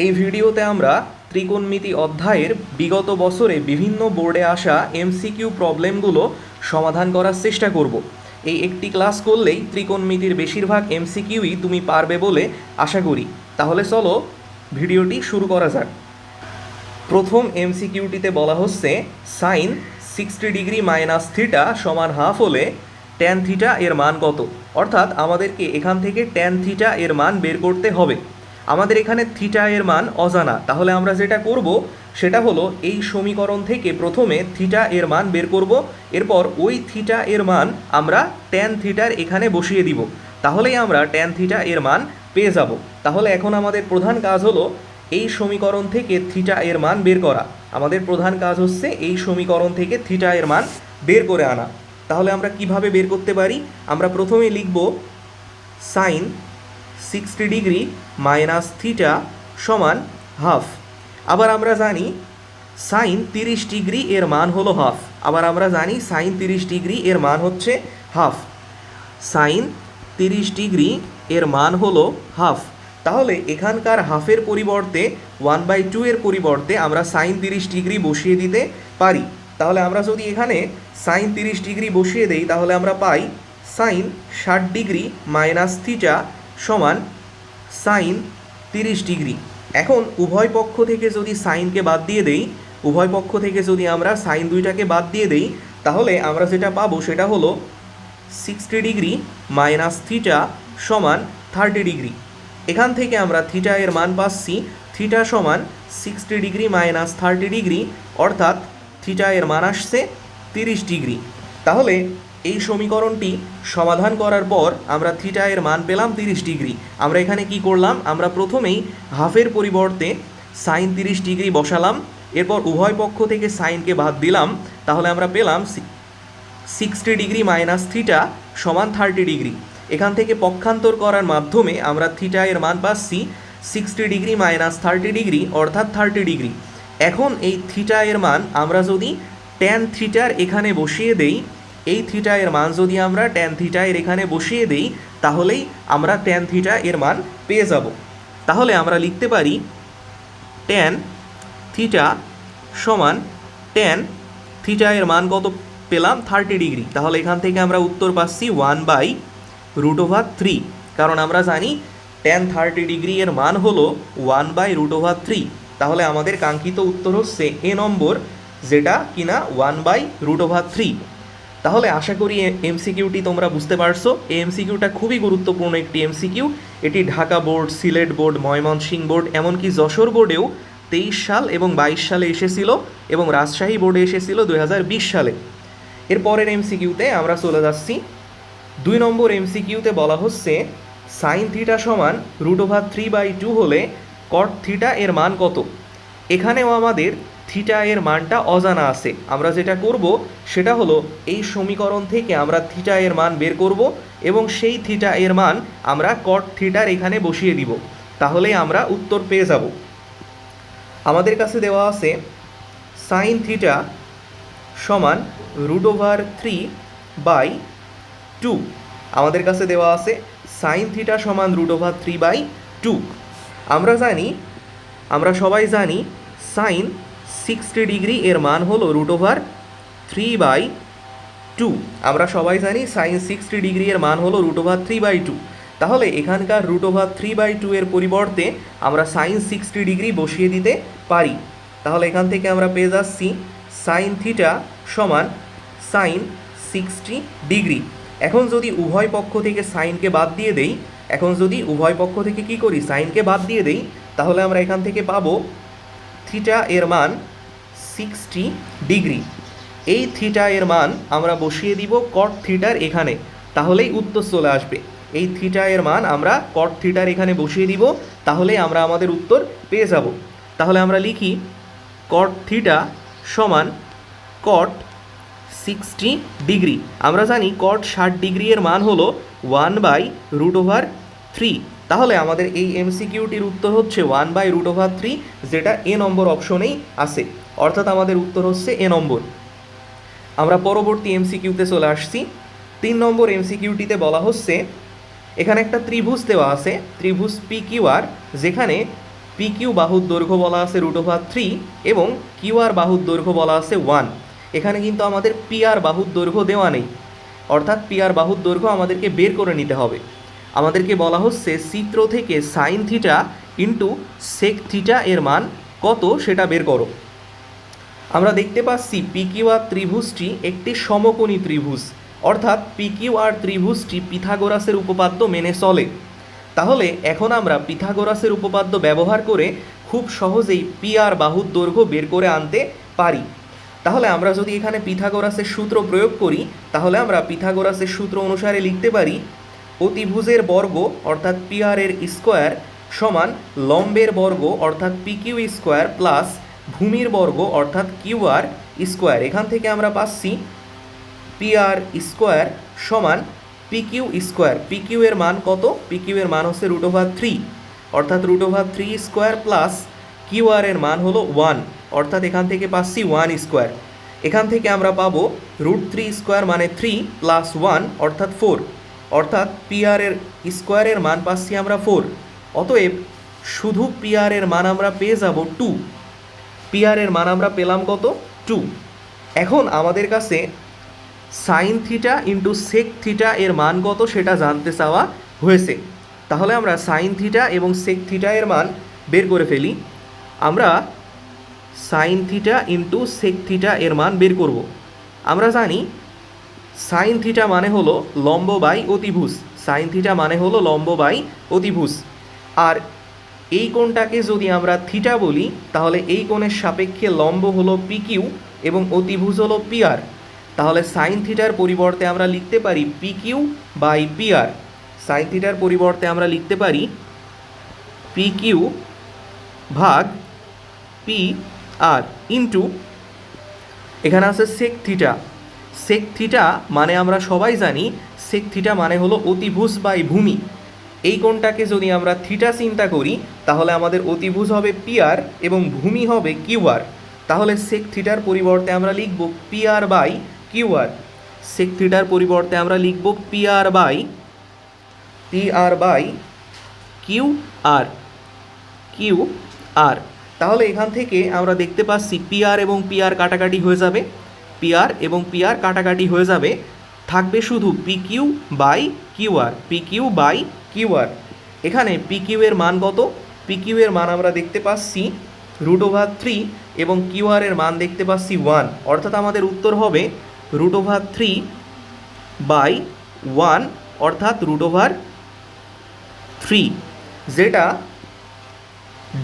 এই ভিডিওতে আমরা ত্রিকোণমিতি অধ্যায়ের বিগত বছরে বিভিন্ন বোর্ডে আসা এমসিকিউ প্রবলেমগুলো সমাধান করার চেষ্টা করব। এই একটি ক্লাস করলেই ত্রিকোণমিতির বেশিরভাগ এমসিকিউই তুমি পারবে বলে আশা করি। তাহলে চলো ভিডিওটি শুরু করা যাক। প্রথম এমসিকিউটিতে বলা হচ্ছে সাইন 60 ডিগ্রি মাইনাস থিটা সমান হাফ হলে ট্যান থিটা এর মান কত। অর্থাৎ আমাদেরকে এখান থেকে ট্যান থিটা এর মান বের করতে হবে। আমাদের এখানে থিটা এর মান অজানা, তাহলে আমরা যেটা করব সেটা হলো এই সমীকরণ থেকে প্রথমে থিটা এর মান বের করব, এরপর ওই থিটা এর মান আমরা ট্যান থিটার এখানে বসিয়ে দিব, তাহলেই আমরা ট্যান থিটা এর মান পেয়ে যাব। তাহলে এখন আমাদের প্রধান কাজ হলো এই সমীকরণ থেকে থিটা এর মান বের করা। আমাদের প্রধান কাজ হচ্ছে এই সমীকরণ থেকে থিটা এর মান বের করে আনা। তাহলে আমরা কিভাবে বের করতে পারি? আমরা প্রথমে লিখব সাইন 60 ডিগ্রি মাইনাস থিটা সমান হাফ। আবার আমরা জানি সাইন 30 ডিগ্রি এর মান হলো হাফ। আবার আমরা জানি সাইন 30 ডিগ্রি এর মান হচ্ছে হাফ। সাইন 30 ডিগ্রি এর মান হলো হাফ। তাহলে এখানকার হাফের পরিবর্তে 1/2 এর পরিবর্তে আমরা সাইন 30 ডিগ্রি বসিয়ে দিতে পারি। তাহলে আমরা যদি এখানে সাইন 30 ডিগ্রি বসিয়ে দেই তাহলে আমরা পাই সাইন 60 ডিগ্রি মাইনাস থিটা সমান সাইন 30 ডিগ্রি। এখন উভয় পক্ষ থেকে যদি সাইনকে বাদ দিয়ে দেই, উভয় পক্ষ থেকে যদি আমরা সাইন দুইটাকে বাদ দিয়ে দেই, তাহলে আমরা যেটা পাবো সেটা হলো 60 ডিগ্রি মাইনাস থিটা সমান 30 ডিগ্রি। এখান থেকে আমরা থিটা এর মান পাচ্ছি থিটা সমান 60 ডিগ্রি মাইনাস 30 ডিগ্রি, অর্থাৎ থিটা এর মান আসছে 30 ডিগ্রি। তাহলে এই সমীকরণটি সমাধান করার পর আমরা থিটা এর মান পেলাম 30 ডিগ্রি। আমরা এখানে কি করলাম? আমরা প্রথমেই হাফের পরিবর্তে সাইন 30 ডিগ্রি বসালাম, এরপর উভয় পক্ষ থেকে সাইনকে বাদ দিলাম, তাহলে আমরা পেলাম 60 ডিগ্রি মাইনাস থিটা সমান 30 ডিগ্রি। এখান থেকে পক্ষান্তর করার মাধ্যমে আমরা থিটা এর মান পাচ্ছি 60 ডিগ্রি মাইনাস 30 ডিগ্রি, অর্থাৎ 30 ডিগ্রি। এখন এই থিটা এর মান আমরা যদি ট্যান থিটার এখানে বসিয়ে দেই, এই থিটা এর মান যদি আমরা ট্যান থিটা এর এখানে বসিয়ে দেই, তাহলেই আমরা ট্যান থিটা এর মান পেয়ে যাব। তাহলে আমরা লিখতে পারি ট্যান থিটা সমান ট্যান থিটা এর মান কত পেলাম? 30 ডিগ্রি। তাহলে এখান থেকে আমরা উত্তর পাচ্ছি 1/√3, কারণ আমরা জানি ট্যান 30 ডিগ্রি এর মান হলো 1/√3। তাহলে আমাদের কাঙ্ক্ষিত উত্তর হচ্ছে এ নম্বর, যেটা কিনা 1/√3। তাহলে আশা করি এমসিকিউটি তোমরা বুঝতে পারছো। এই এমসিকিউটা খুবই গুরুত্বপূর্ণ একটি এমসিকিউ। এটি Dhaka board, Sylhet board, Mymensingh board, এমনকি যশোর বোর্ডেও 23 সাল এবং 22 সালে এসেছিল, এবং রাজশাহী বোর্ডে এসেছিল 2020 সালে। এরপরের এমসিকিউতে আমরা চলে যাচ্ছি। 2 নম্বর এমসিকিউতে বলা হচ্ছে সাইন থিটা সমান √3/2 হলে কট থিটা এর মান কত। এখানেও আমাদের থিটা এর মানটা অজানা আছে। আমরা যেটা করব সেটা হলো এই সমীকরণ থেকে আমরা থিটা এর মান বের করব, এবং সেই থিটা এর মান আমরা কট থিটার এখানে বসিয়ে দিব, তাহলেই আমরা উত্তর পেয়ে যাব। আমাদের কাছে দেওয়া আছে সাইন থিটা সমান √3/2। আমাদের কাছে দেওয়া আছে সাইন থিটা সমান √3/2। আমরা সবাই জানি সাইন 60 ডিগ্রি এর মান হলো √3/2। আমরা সবাই জানি সাইন 60 ডিগ্রি এর মান হলো √3/2। তাহলে এখানকার √3/2 এর পরিবর্তে আমরা সাইন 60 ডিগ্রি বসিয়ে দিতে পারি। তাহলে এখান থেকে আমরা পেয়ে যাচ্ছি সাইন থিটা সমান সাইন 60 ডিগ্রি। এখন যদি উভয় পক্ষ থেকে সাইনকে বাদ দিয়ে দেই, সাইনকে বাদ দিয়ে দেই, তাহলে আমরা এখান থেকে পাবো থিটা এর মান 60 ডিগ্রি। এই থিটা এর মান আমরা বসিয়ে দিব কট থিটার এখানে, তাহলেই উত্তর চলে আসবে। এই থিটা এর মান আমরা কট থিটার এখানে বসিয়ে দিব, তাহলেই আমরা আমাদের উত্তর পেয়ে যাব। তাহলে আমরা লিখি কট থিটা সমান কট 60 ডিগ্রি। আমরা জানি কট 60 ডিগ্রি এর মান হলো 1/√3। তাহলে আমাদের এই এমসিকিউটির উত্তর হচ্ছে 1/√3, যেটা এ নম্বর অপশনেই আছে, অর্থাৎ আমাদের উত্তর হচ্ছে এ নম্বর। আমরা পরবর্তী এমসিকিউতে চলে আসছি। 3 নম্বর এমসিকিউটিতে বলা হচ্ছে এখানে একটা ত্রিভুজ দেওয়া আছে, ত্রিভুজ PQR, যেখানে পি কিউ বাহুর দৈর্ঘ্য বলা আছে √3 এবং কিউ আর বাহুর দৈর্ঘ্য বলা আছে 1। এখানে কিন্তু আমাদের পি আর বাহুর দৈর্ঘ্য দেওয়া নেই, অর্থাৎ পি আর বাহুর দৈর্ঘ্য আমাদেরকে বের করে নিতে হবে। আমাদেরকে বলা হচ্ছে চিত্র থেকে sine theta into sec theta এর মান কত সেটা বের করো। আমরা দেখতে পাচ্ছি পি কিউ আর ত্রিভুজটি একটি সমকোণী ত্রিভুজ, অর্থাৎ পি কিউ আর ত্রিভুজটি পিথাগোরাসের উপপাদ্য মেনে চলে। তাহলে এখন আমরা পিথাগোরাসের উপপাদ্য ব্যবহার করে খুব সহজেই পি আর বাহুর দৈর্ঘ্য বের করে আনতে পারি। তাহলে আমরা যদি এখানে পিথাগোরাসের সূত্র প্রয়োগ করি, তাহলে আমরা পিথাগোরাসের সূত্র অনুসারে লিখতে পারি অতিভুজের বর্গ অর্থাৎ পি আর এর স্কোয়ার সমান লম্বের বর্গ অর্থাৎ পি কিউ স্কোয়ার প্লাস ভূমির বর্গ অর্থাৎ কিউ আর স্কোয়ার। এখান থেকে আমরা পাচ্ছি পি আর স্কোয়ার সমান P Q square. P Q এর মান কত? পি কিউ এর মান হচ্ছে √3, অর্থাৎ √3 স্কোয়ার প্লাস কিউ আর এর মান হলো 1, অর্থাৎ এখান থেকে পাচ্ছি 1 স্কোয়ার। এখান থেকে আমরা পাবো √3 স্কোয়ার মানে 3 প্লাস 1 অর্থাৎ 4, অর্থাৎ পি আর এর স্কোয়ারের মান পাচ্ছি আমরা 4। অতএব শুধু পি আর এর মান আমরা পেয়ে যাব 2। পি আর এর মান আমরা পেলাম কত? 2। এখন আমাদের কাছে sine theta into sec theta এর মান কত সেটা জানতে চাওয়া হয়েছে। তাহলে আমরা সাইন থিটা এবং সেক থিটা এর মান বের করে ফেলি। আমরা sine theta into sec theta এর মান বের করব। আমরা জানি সাইন থিটা মানে হলো লম্ব বাই অতিভুজ, সাইন থিটা মানে হলো লম্ব বাই অতিভুজ। আর এই কোণটাকে যদি আমরা থিটা বলি, তাহলে এই কোণের সাপেক্ষে লম্ব হলো পি কিউ এবং অতিভুজ হলো পি আর। তাহলে সাইন থিটার পরিবর্তে আমরা লিখতে পারি P Q by P R. Sine থিটার পরিবর্তে আমরা লিখতে পারি পি কিউ ভাগ পি আর ইন্টু এখানে আছে সেক থিটা। সেক থিটা মানে আমরা সবাই জানি সেক থিটা মানে হলো অতিভুজ বাই ভূমি। এই কোণটাকে যদি আমরা থিটা চিন্তা করি, তাহলে আমাদের অতিভুজ হবে পি আর এবং ভূমি হবে কিউ আর। তাহলে সেক থিটার পরিবর্তে আমরা লিখব P R by Q R. Sec থিটার পরিবর্তে আমরা লিখব P R by Q R, Q R. তাহলে এখান থেকে আমরা দেখতে পাচ্ছি পি আর এবং পি আর কাটাকাটি হয়ে যাবে, পি আর এবং পি আর কাটাকাটি হয়ে যাবে, থাকবে শুধু P Q by Q R, P Q by Q R. এখানে পি কিউ এর মান কত? পি কিউ এর মান আমরা দেখতে পাচ্ছি √3 এবং কিউ আর এর মান দেখতে পাচ্ছি 1, অর্থাৎ আমাদের উত্তর হবে √3 বাই 1 অর্থাৎ √3, যেটা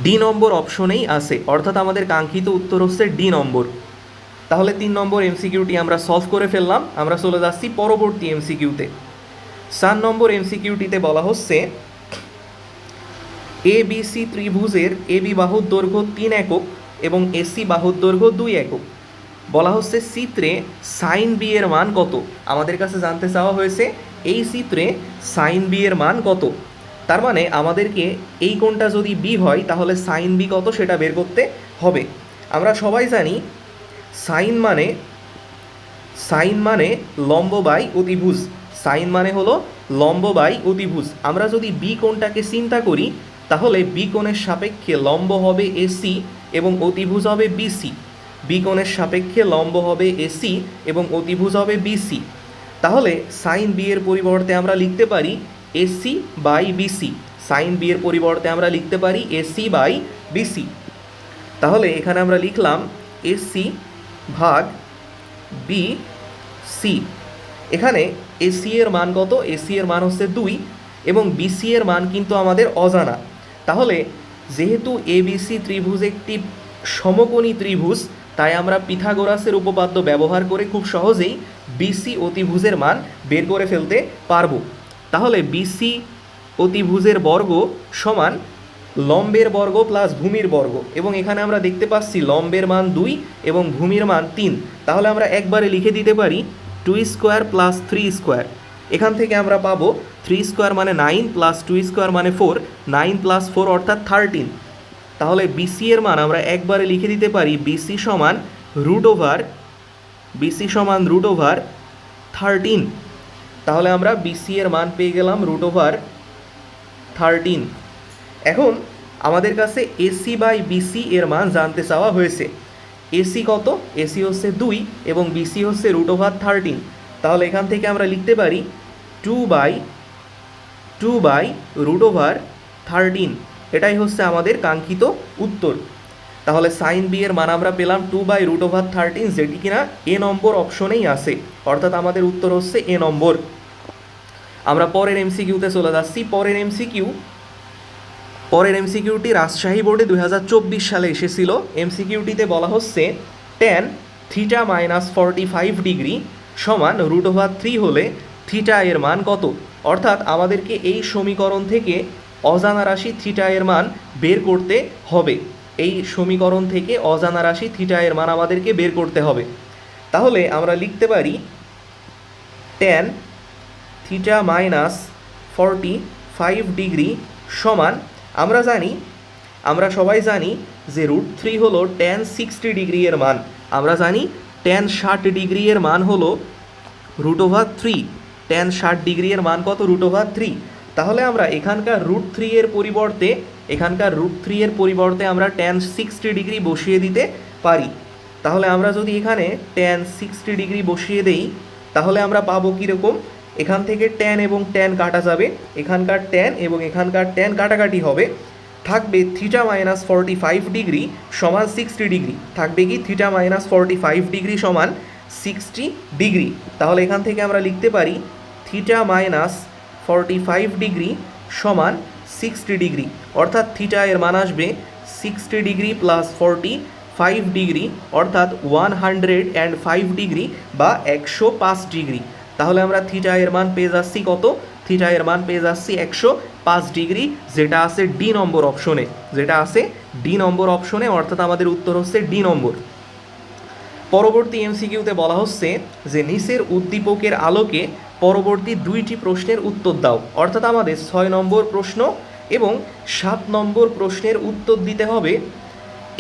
ডি নম্বর অপশনেই আছে, অর্থাৎ আমাদের কাঙ্ক্ষিত উত্তর হচ্ছে ডি নম্বর। তাহলে 3 নম্বর এমসিকিউটি আমরা সলভ করে ফেললাম। আমরা চলে যাচ্ছি পরবর্তী এমসিকিউতে। 4 নম্বর এমসিকিউটিতে বলা হচ্ছে এ বি সি ত্রিভুজের এ বি বাহুর দৈর্ঘ্য 3 একক এবং এসি বাহুর দৈর্ঘ্য 2 একক। বলা হচ্ছে চিত্রে সাইন বি এর মান কত। আমাদের কাছে জানতে চাওয়া হয়েছে এই চিত্রে সাইন বি এর মান কত। তার মানে আমাদেরকে এই কোণটা যদি বি হয়, তাহলে সাইন বি কত সেটা বের করতে হবে। আমরা সবাই জানি সাইন মানে লম্ব বাই অতিভুজ, সাইন মানে হলো লম্ব বাই অতিভুজ। আমরা যদি বি কোণটাকে চিন্তা করি, তাহলে বি কোণের সাপেক্ষে লম্ব হবে এসি এবং অতিভুজ হবে বিসি। বি কোণের সাপেক্ষে লম্ব হবে এসি এবং অতিভুজ হবে বিসি। তাহলে সাইন বি এর পরিবর্তে আমরা লিখতে পারি AC by BC. Sine B এর পরিবর্তে আমরা লিখতে পারি এসি বাই বিসি। তাহলে এখানে আমরা লিখলাম এসি ভাগ বি সি। এখানে এসি এর মান কত? এসি এর মান হচ্ছে 2 এবং বিসি এর মান কিন্তু আমাদের অজানা। তাহলে যেহেতু এবিসি ত্রিভুজ একটি সমকোণী ত্রিভুজ, তাই আমরা পিথাগোরাসের উপপাদ্য ব্যবহার করে খুব সহজেই বিসি অতিভুজের মান বের করে ফেলতে পারবো। তাহলে বিসি অতিভুজের বর্গ সমান লম্বের বর্গ প্লাস ভূমির বর্গ, এবং এখানে আমরা দেখতে পাচ্ছি লম্বের মান 2 এবং ভূমির মান 3। তাহলে আমরা একবারে লিখে দিতে পারি 2 স্কোয়ার প্লাস 3 স্কোয়ার। এখান থেকে আমরা পাবো 3 স্কোয়ার মানে 9 প্লাস 2 স্কোয়ার মানে 4, 9 প্লাস 4 অর্থাৎ 13। তাহলে বিসি এর মান আমরা একবারে লিখে দিতে পারি বিসি সমান √13। তাহলে আমরা বিসি এর মান পেয়ে গেলাম √13। এখন আমাদের কাছে এসি বাই বিসি এর মান জানতে চাওয়া হয়েছে। এসি কত? এসি হচ্ছে 2 এবং বিসি হচ্ছে √13। তাহলে এখান থেকে আমরা লিখতে পারি 2/2 √13। এটাই হচ্ছে আমাদের কাঙ্ক্ষিত উত্তর। তাহলে সাইন বি এর মান আমরা পেলাম 2/√13, যেটি কিনা এ নম্বর অপশনেই আছে, অর্থাৎ আমাদের উত্তর হচ্ছে এ নম্বর। আমরা পরের এমসিকিউতে চলে যাচ্ছি। পরের এমসিকিউটি রাজশাহী বোর্ডে 2024 সালে এসেছিল। এমসিকিউটিতে বলা হচ্ছে tan থিটা -45 ডিগ্রি সমান √3 হলে থিটা এর মান কত? অর্থাৎ আমাদেরকে এই সমীকরণ থেকে অজানা রাশি থিটা এর মান বের করতে হবে। এই সমীকরণ থেকে অজানা রাশি থিটা এর মান আমাদেরকে বের করতে হবে। তাহলে আমরা লিখতে পারি tan থিটা -45 ডিগ্রি সমান, আমরা সবাই জানি যে √3 হলো tan 60 ডিগ্রি এর মান। আমরা জানি tan 60 ডিগ্রি এর মান হলো √3। tan 60 ডিগ্রি এর মান কত? √3। তাহলে আমরা এখানকার √3 এর পরিবর্তে আমরা tan 60 ডিগ্রি বসিয়ে দিতে পারি। তাহলে আমরা যদি এখানে tan 60 ডিগ্রি বসিয়ে দেই তাহলে আমরা পাবো কীরকম? এখান থেকে tan এবং tan কাটা যাবে, এখানকার tan এবং এখানকার tan কাটাকাটি হবে, থাকবে থিটা -45 ডিগ্রি সমান 60 ডিগ্রি। থাকবে কি? থিটা -45 ডিগ্রি সমান 60 ডিগ্রি। তাহলে এখান থেকে আমরা লিখতে পারি থিটা -45 ডিগ্রি সমান 60 ডিগ্রি, অর্থাৎ থিটা এর মান আসবে 60 ডিগ্রি প্লাস 45 ডিগ্রি, অর্থাৎ 105 ডিগ্রি বা 105 ডিগ্রি। তাহলে আমরা থিটা এর মান পেয়ে যাচ্ছি কত? থিটা এর মান পেয়ে যাচ্ছি 105 ডিগ্রি, যেটা আছে ডি নম্বর অপশনে, অর্থাৎ আমাদের উত্তর হচ্ছে ডি নম্বর। পরবর্তী এমসিকিউতে বলা হচ্ছে যে নিচের উদ্দীপকের আলোকে পরবর্তী 2টি প্রশ্নের উত্তর দাও। অর্থাৎ আমাদের 6 নম্বর প্রশ্ন এবং 7 নম্বর প্রশ্নের উত্তর দিতে হবে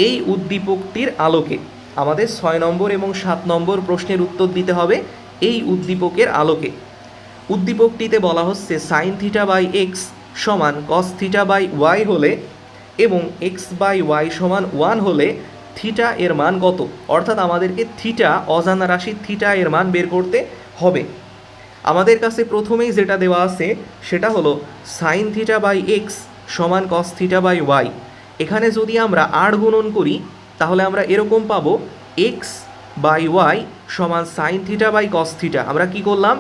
এই উদ্দীপকটির আলোকে। আমাদের 6 নম্বর এবং 7 নম্বর প্রশ্নের উত্তর দিতে হবে এই উদ্দীপকের আলোকে। উদ্দীপকটিতে বলা হচ্ছে সাইন থিটা বাই এক্স সমান কস থিটা বাই ওয়াই হলে এবং এক্স বাই ওয়াই সমান 1 হলে থিটা এর মান কত? অর্থাৎ আমাদেরকে থিটা, অজানা রাশি থিটা এর মান বের করতে হবে। আমাদের কাছে প্রথমেই যেটা দেওয়া আছে সেটা হলো সাইন থিটা বাই এক্স সমান কস থিটা বাই ওয়াই। এখানে যদি আমরা আর গুণন করি তাহলে আমরা এরকম পাবো এক্স বাই ওয়াই সমান sine theta by cos theta. আমরা কি করলাম?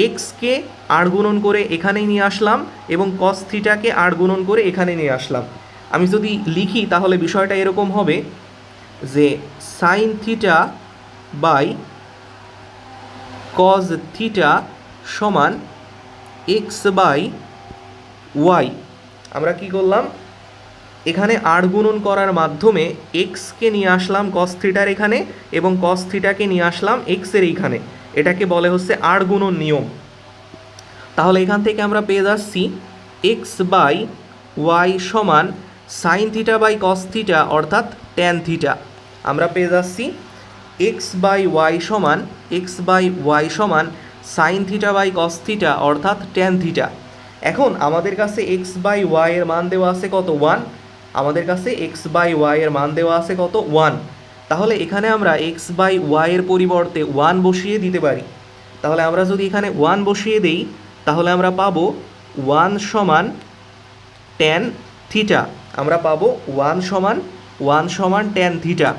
এক্সকে আর গুণন করে এখানেই নিয়ে আসলাম এবং কস থিটাকে আর গুণন করে এখানে নিয়ে আসলাম। আমি যদি লিখি তাহলে বিষয়টা এরকম হবে যে sine theta by cos theta সমান এক্স বাই ওয়াই। আমরা কি করলাম? এখানে আর গুণন করার মাধ্যমে এক্সকে নিয়ে আসলাম কস থিটার এখানে এবং কস থিটাকে নিয়ে আসলাম এক্সের এইখানে। এটাকে বলে হচ্ছে আর গুণন নিয়ম। তাহলে এখান থেকে আমরা পেয়ে যাচ্ছি এক্স বাই ওয়াই সমান sine theta by cos theta অর্থাৎ ট্যান থিটা। আমরা পেয়ে যাচ্ছি এক্স বাই ওয়াই সমান sine theta by cos theta অর্থাৎ ট্যান থিটা। এখন আমাদের কাছে এক্স বাই ওয়াই এর মান দেওয়া আছে কত? 1। আমাদের কাছে এক্স বাই ওয়াই এর মান দেওয়া আছে কত? 1। তাহলে এখানে আমরা এক্স বাই ওয়াই এর পরিবর্তে 1 বসিয়ে দিতে পারি। তাহলে আমরা যদি এখানে 1 বসিয়ে দেই তাহলে আমরা পাবো 1 সমান ট্যান থিটা। আমরা পাবো 1 সমান ট্যান থিটা।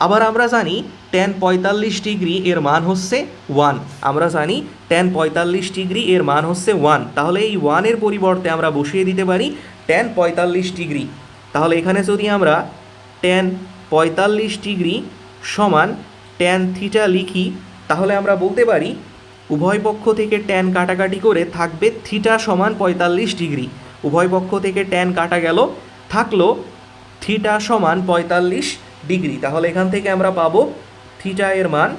আবার আমরা জানি ট্যান 45 ডিগ্রি এর মান হচ্ছে 1। আমরা জানি ট্যান 45 ডিগ্রি এর মান হচ্ছে 1। তাহলে এই 1 এর পরিবর্তে আমরা বসিয়ে দিতে পারি ট্যান 45 ডিগ্রি। তাহলে এখানে যদি আমরা ট্যান 45 ডিগ্রি সমান ট্যান থিটা লিখি তাহলে আমরা বলতে পারি উভয় পক্ষ থেকে ট্যান কাটাকাটি করে থাকবে থিটা সমান 45 ডিগ্রি। উভয় পক্ষ থেকে ট্যান কাটা গেল, থাকলো থিটা সমান 45 ডিগ্রি। তাহলে এখান থেকে আমরা পাবো থিটা এর মান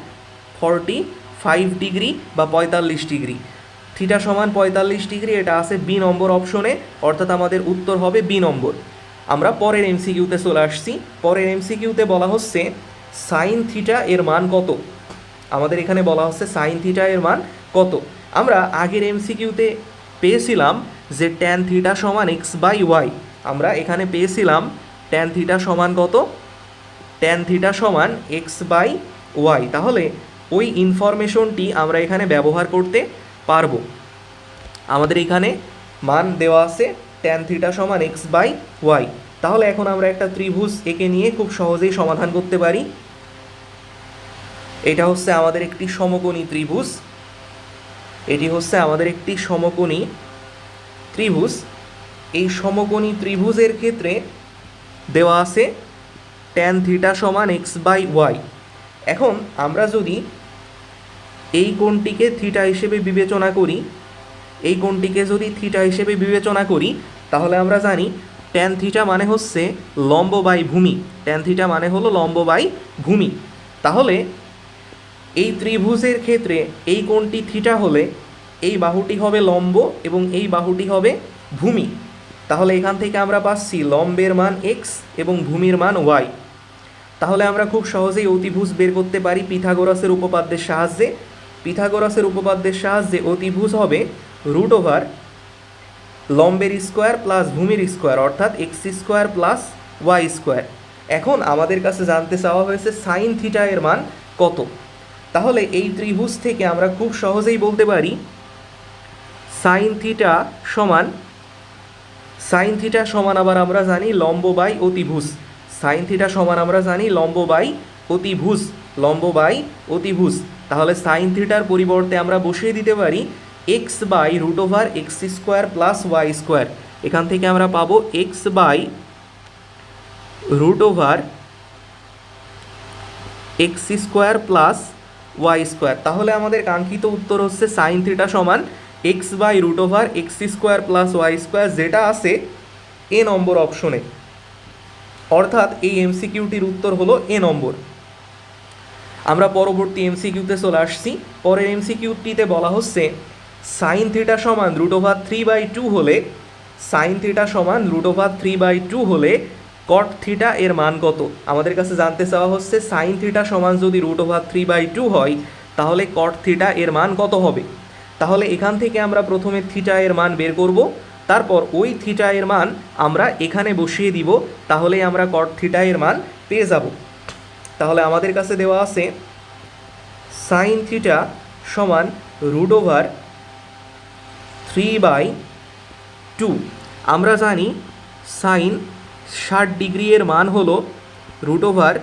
45 ডিগ্রি বা 45 ডিগ্রি। থিটা সমান 45 ডিগ্রি, এটা আছে বি নম্বর অপশনে, অর্থাৎ আমাদের উত্তর হবে বি নম্বর। আমরা পরের এমসিকিউতে চলে আসছি। পরের এমসিকিউতে বলা হচ্ছে সাইন থিটা এর মান কত? আমাদের এখানে বলা হচ্ছে সাইন থিটা এর মান কত? আমরা আগের এমসিকিউতে পেয়েছিলাম যে ট্যান থিটা সমান এক্স বাই ওয়াই। আমরা এখানে পেয়েছিলাম ট্যান থিটা সমান কত, ট্যান থিটা সমান এক্স বাই ওয়াই। তাহলে ওই ইনফরমেশনটি আমরা এখানে ব্যবহার করতে পারবো। আমাদের এখানে মান দেওয়া আছে ট্যান থিটা সমান এক্স বাই ওয়াই। তাহলে এখন আমরা একটা ত্রিভুজ এঁকে নিয়ে খুব সহজেই সমাধান করতে পারি। এটা হচ্ছে আমাদের একটি সমকোণী ত্রিভুজ, এটি হচ্ছে আমাদের একটি সমকোণী ত্রিভুজ। এই সমকোণী ত্রিভুজের ক্ষেত্রে দেওয়া আছে ট্যান থিটা সমান এক্স বাই ওয়াই। এখন আমরা যদি এই কোণটিকে থিটা হিসেবে বিবেচনা করি, এই কোণটিকে যদি থিটা হিসেবে বিবেচনা করি, তাহলে আমরা জানি ট্যান থিটা মানে হচ্ছে লম্ব বাই ভূমি, ট্যান থিটা মানে হলো লম্ব বাই ভূমি। তাহলে এই ত্রিভুজের ক্ষেত্রে এই কোণটি থিটা হলে এই বাহুটি হবে লম্ব এবং এই বাহুটি হবে ভূমি। তাহলে এখান থেকে আমরা পাচ্ছি লম্বের মান এক্স এবং ভূমির মান ওয়াই। তাহলে আমরা খুব সহজেই অতিভুজ বের করতে পারি পিথাগোরাসের উপপাদ্যের সাহায্যে। পিথাগোরাসের উপপাদ্যের সাহায্যে অতিভুজ হবে রুট ওভার লম্বের স্কোয়ার প্লাস ভূমির স্কোয়ার, অর্থাৎ X square plus Y square. এখন আমাদের কাছে জানতে চাওয়া হয়েছে সাইন থিটা এর মান কত। তাহলে এই ত্রিভুজ থেকে আমরা খুব সহজেই বলতে পারি সাইন থিটা সমান আবার আমরা জানি লম্ব বাই অতিভুজ। সাইন থিটা সমান আমরা জানি লম্ব বাই অতিভুজ, লম্ব বাই অতিভুজ। তাহলে সাইন থিটার পরিবর্তে আমরা বসিয়ে দিতে পারি X by root over X square plus Y square. এখান থেকে আমরা পাবো X by root over X square plus Y square. তাহলে আমাদের কাঙ্ক্ষিত উত্তর হচ্ছে সাইন থিটা সমান X by root over X square plus Y square, যেটা আছে এ নম্বর অপশনে। অর্থাৎ এই এমসিকিউটির উত্তর হলো এ নম্বর। আমরা পরবর্তী এমসিকিউতে চলে আসছি। পরের এমসিকিউটিতে বলা হচ্ছে সাইন থিটা সমান রুট ওভার 3/2 হলে, সাইন থিটা সমান রুট ওভার 3/2 হলে কট থিটা এর মান কত। আমাদের কাছে জানতে চাওয়া হচ্ছে সাইন থিটা সমান যদি রুট ওভার 3/2 হয় তাহলে কট থিটা এর মান কত হবে। তাহলে এখান থেকে আমরা প্রথমে থিটা এর মান বের করব, তারপর ওই থিটা এর মান আমরা এখানে বসিয়ে দিব, তাহলেই আমরা কট থিটা এর মান পেয়ে যাব। তাহলে আমাদের কাছে দেওয়া আছে সাইন থিটা সমান রুট ওভার 3/2। আমরা জানি সাইন 60 ডিগ্রি এর মান হলো রুট ওভার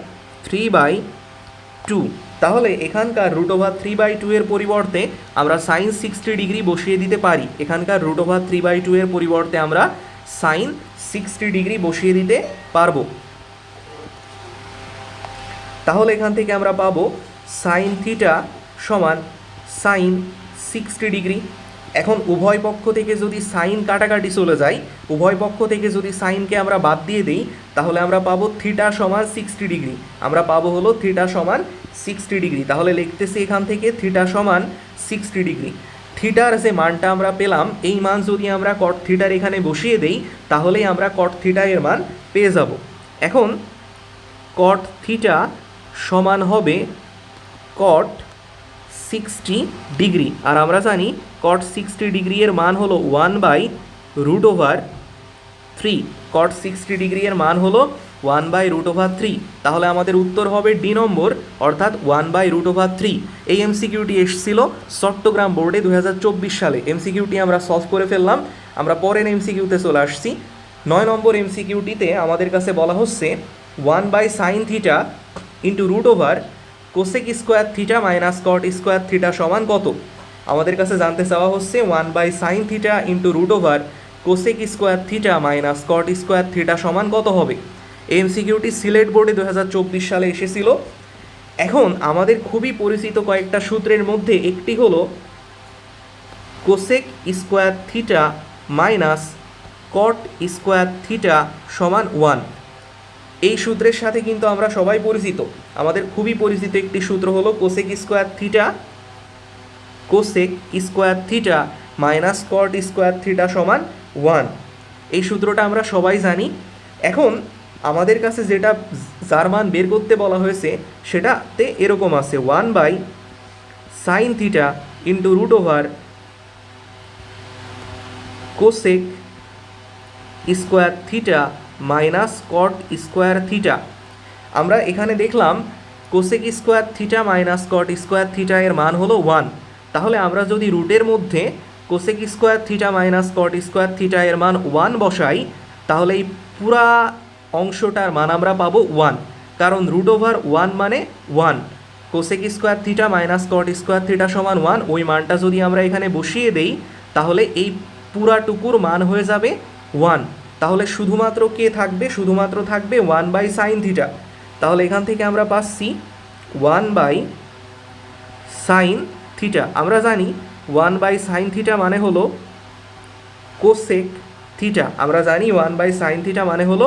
3/2। তাহলে এখানকার রুট ওভার 3/2 এর পরিবর্তে আমরা সাইন 60 ডিগ্রি বসিয়ে দিতে পারি। এখানকার রুট ওভার 3/2 এর পরিবর্তে আমরা সাইন 60 ডিগ্রি বসিয়ে দিতে পারবো। তাহলে এখান থেকে আমরা পাবো সাইন থিটা সমান সাইন 60 ডিগ্রি। এখন উভয় পক্ষ থেকে যদি সাইন কাটাকাটি চলে যায়, উভয় পক্ষ থেকে যদি সাইনকে আমরা বাদ দিয়ে দিই, তাহলে আমরা পাবো থিটা সমান 60 ডিগ্রি। আমরা পাবো হলো থিটা সমান 60 ডিগ্রি। তাহলে লিখতেছি এখান থেকে থিটা সমান 60 ডিগ্রি। থিটার যে মানটা আমরা পেলাম, এই মান যদি আমরা কট থিটার এখানে বসিয়ে দেই, তাহলেই আমরা কট থিটা এর মান পেয়ে যাব। এখন কট থিটা সমান হবে কট 60 ডিগ্রি। আর আমরা জানি কট 60 ডিগ্রি এর মান হলো 1/√3। কট 60 ডিগ্রি এর মান হলো 1/√3। তাহলে আমাদের উত্তর হবে ডি নম্বর, অর্থাৎ 1/√3। এই এমসিকিউটি এসেছিল চট্টগ্রাম বোর্ডে 2024 সালে। এমসিকিউটি আমরা সলভ করে ফেললাম। আমরা পরের এমসিকিউতে চলে আসছি। 9 নম্বর এমসিকিউটিতে আমাদের কাছে বলা হচ্ছে 1/sin theta into root over cosec square theta minus cot square theta সমান কত। আমাদের কাছে জানতে চাওয়া হচ্ছে 1/sin theta into root over cosec square theta minus cot square theta সমান কত হবে। এমসিকিউটি সিলেট বোর্ডে 2024 সালে এসেছিল। এখন আমাদের খুবই পরিচিত কয়েকটা সূত্রের মধ্যে একটি হলো cosec square theta minus cot square theta সমান 1। এই সূত্রের সাথে কিন্তু আমরা সবাই পরিচিত। আমাদের খুবই পরিচিত একটি সূত্র হলো cosec square theta minus cot square theta সমান 1। এই সূত্রটা আমরা সবাই জানি। এখন আমাদের কাছে যেটা যার মান বের করতে বলা হয়েছে সেটাতে এরকম আছে 1/sin theta into root over cosec square theta minus cot square theta. আমরা এখানে দেখলাম cosec square theta minus cot square theta এর মান হলো 1। তাহলে আমরা যদি রুটের মধ্যে cosec square theta minus cot square theta এর মান 1 বসাই, তাহলে এই পুরা অংশটার মান আমরা পাবো 1, কারণ রুট ওভার 1 মানে 1। Cosec square theta minus cot square theta সমান 1, ওই মানটা যদি আমরা এখানে বসিয়ে দেই তাহলে এই পুরাটুকুর মান হয়ে যাবে 1। তাহলে শুধুমাত্র কে থাকবে? শুধুমাত্র থাকবে 1 বাই সাইন থিটা। তাহলে এখান থেকে আমরা পাচ্ছি 1 বাই সাইন থিটা। আমরা জানি 1 বাই সাইন থিটা মানে হলো কোসেক থিটা। আমরা জানি 1 বাই সাইন থিটা মানে হলো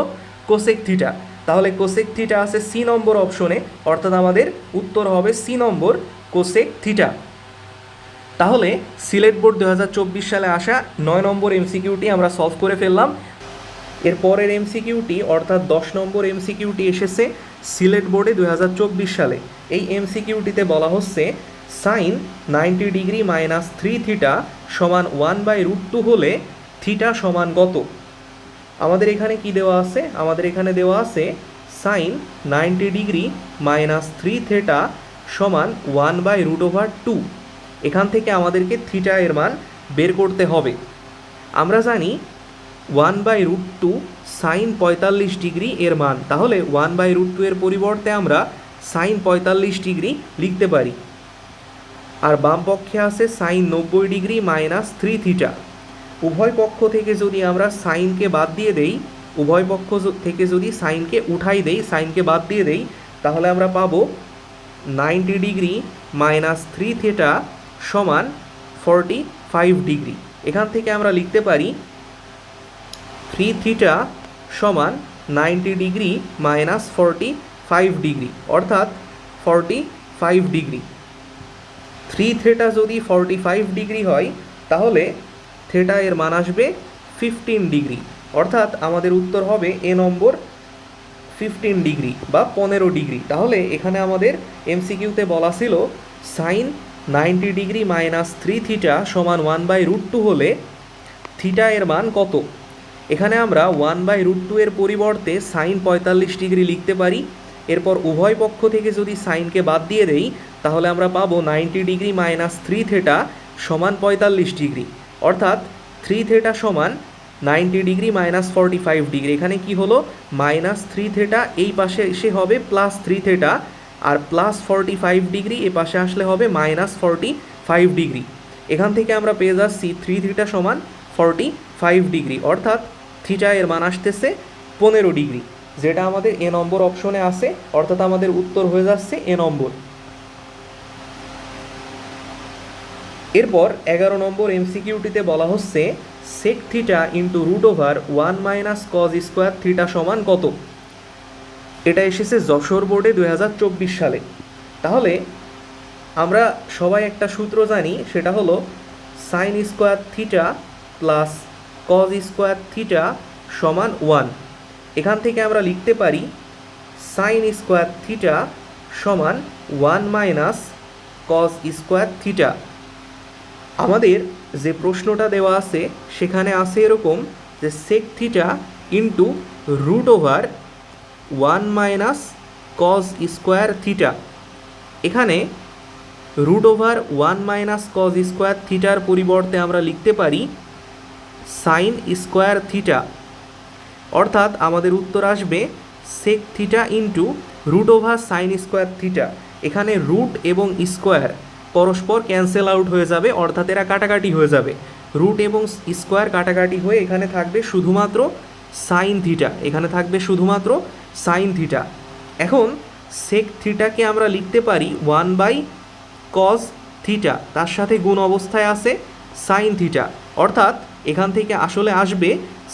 কোসেক থিটা। তাহলে কোসেক থিটা আছে সি নম্বর অপশনে, অর্থাৎ আমাদের উত্তর হবে সি নম্বর কোসেক থিটা। তাহলে সিলেট বোর্ড 2024 সালে আসা 9 নম্বর এমসিকিউটি আমরা সলভ করে ফেললাম। এর পরের এমসিকিউটি অর্থাৎ 10 নম্বর এমসিকিউটি এসেছে সিলেট বোর্ডে 2024 সালে। এই এমসিকিউটিতে বলা হচ্ছে সাইন 90 ডিগ্রি মাইনাস 3 থিটা সমান 1 বাই রুট 2 হলে থিটা সমান কত? আমাদের এখানে কি দেওয়া আছে? আমাদের এখানে দেওয়া আছে সাইন 90 ডিগ্রি মাইনাস 3 থিটা সমান 1 বাই রুট ওভার 2। এখান থেকে আমাদেরকে থিটা এর মান বের করতে হবে। আমরা জানি 1 বাই রুট 2 সাইন 45 ডিগ্রি এর মান, তাহলে 1 বাই রুট 2 এর পরিবর্তে আমরা সাইন 45 ডিগ্রি লিখতে পারি। আর বাম পক্ষে আছে সাইন 90 ডিগ্রি মাইনাস 3 থিটা। উভয় পক্ষ থেকে যদি আমরা সাইনকে বাদ দিয়ে দেই, উভয় পক্ষ থেকে যদি সাইনকে উঠাই দেই, সাইনকে বাদ দিয়ে দেই, তাহলে আমরা পাবো 90 ডিগ্রি মাইনাস 3 থিটা সমান 45 ডিগ্রি। এখান থেকে আমরা লিখতে পারি 3 থিটা সমান 90 ডিগ্রি মাইনাস 45 ডিগ্রি, অর্থাৎ 45 ডিগ্রি। 3 থিটা যদি 45 ডিগ্রি হয় তাহলে থিটা এর মান আসবে 15 ডিগ্রি, অর্থাৎ আমাদের উত্তর হবে এ নম্বর 15 ডিগ্রি বা 15 ডিগ্রি। তাহলে এখানে আমাদের এমসিকিউতে বলা ছিল সাইন 90 ডিগ্রি মাইনাস 3 থিটা সমান 1 বাই রুট 2 হলে থিটা এর মান কত? এখানে আমরা 1 বাই রুট 2 এর পরিবর্তে সাইন 45 ডিগ্রি লিখতে পারি। এরপর উভয় পক্ষ থেকে যদি সাইনকে বাদ দিয়ে দেই তাহলে আমরা পাবো 90 ডিগ্রি মাইনাস 3 থিটা সমান 45 ডিগ্রি, অর্থাৎ 3 থিটা সমান 90 ডিগ্রি মাইনাস 45 ডিগ্রি। এখানে কি হলো? মাইনাস 3 থিটা এই পাশে এসে হবে প্লাস 3 থিটা, আর প্লাস 45 ডিগ্রি এ পাশে আসলে হবে মাইনাস 45 ডিগ্রি। এখান থেকে আমরা পেয়ে যাচ্ছি 3 থিটা সমান 45 ডিগ্রি, অর্থাৎ থিটা এর মান আসতেছে 15 ডিগ্রি, যেটা আমাদের এ নম্বর অপশনে আছে, অর্থাৎ আমাদের উত্তর হয়ে যাচ্ছে এ নম্বর। এরপর 11 নম্বর এমসিকিউটিতে বলা হচ্ছে sec theta into root over 1 minus cos square theta সমান কত? এটা এসেছে যশোর বোর্ডে 2024 সালে। তাহলে আমরা সবাই একটা সূত্র জানি, সেটা হলো sign square theta plus cos square theta সমান 1। এখান থেকে আমরা লিখতে পারি সাইন স্কোয়ার থিটা সমান 1 মাইনাস কজ স্কোয়ার থিটা। আমাদের যে প্রশ্নটা দেওয়া আছে সেখানে আছে এরকম যে sec theta into root over 1 minus cos square theta. এখানে root over 1 minus cos square থিটার পরিবর্তে আমরা লিখতে পারি সাইন স্কোয়ার থিটা, অর্থাৎ আমাদের উত্তর আসবে sec theta into root over sine square theta. এখানে রুট এবং স্কোয়ার পরস্পর ক্যান্সেল আউট হয়ে যাবে, অর্থাৎ এরা কাটাকাটি হয়ে যাবে। রুট এবং স্কোয়ার কাটাকাটি হয়ে এখানে থাকবে শুধুমাত্র সাইন থিটা, এখানে থাকবে শুধুমাত্র সাইন থিটা। এখন সেক থিটাকে আমরা লিখতে পারি 1 বাই কজ থিটা, তার সাথে গুণ অবস্থায় আছে সাইন থিটা, অর্থাৎ এখান থেকে আসলে আসবে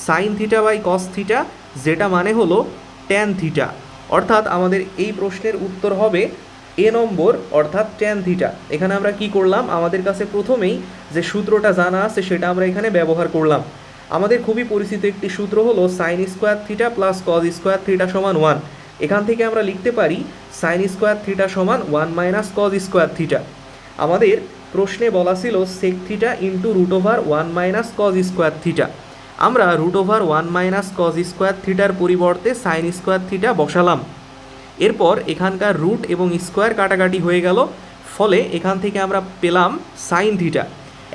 sine theta by cos theta, যেটা মানে হলো ট্যান থিটা। অর্থাৎ আমাদের এই প্রশ্নের উত্তর হবে এ নম্বর, অর্থাৎ ট্যান থিটা। এখানে আমরা কি করলাম? আমাদের কাছে প্রথমেই যে সূত্রটা জানা আছে সেটা আমরা এখানে ব্যবহার করলাম। আমাদের খুবই পরিচিত একটি সূত্র হলো sign square theta plus cos square theta সমান 1। এখান থেকে আমরা লিখতে পারি সাইন স্কোয়ার থিটা সমান 1 মাইনাস কজ স্কোয়ার থিটা। আমাদের প্রশ্নে বলা ছিল sec theta into root over 1 minus cos square theta. আমরা root over 1 minus cos square থিটার পরিবর্তে সাইন স্কোয়ার থিটা বসালাম। এরপর এখানকার রুট এবং স্কোয়ার কাটাকাটি হয়ে গেল, ফলে এখান থেকে আমরা পেলাম সাইন থিটা।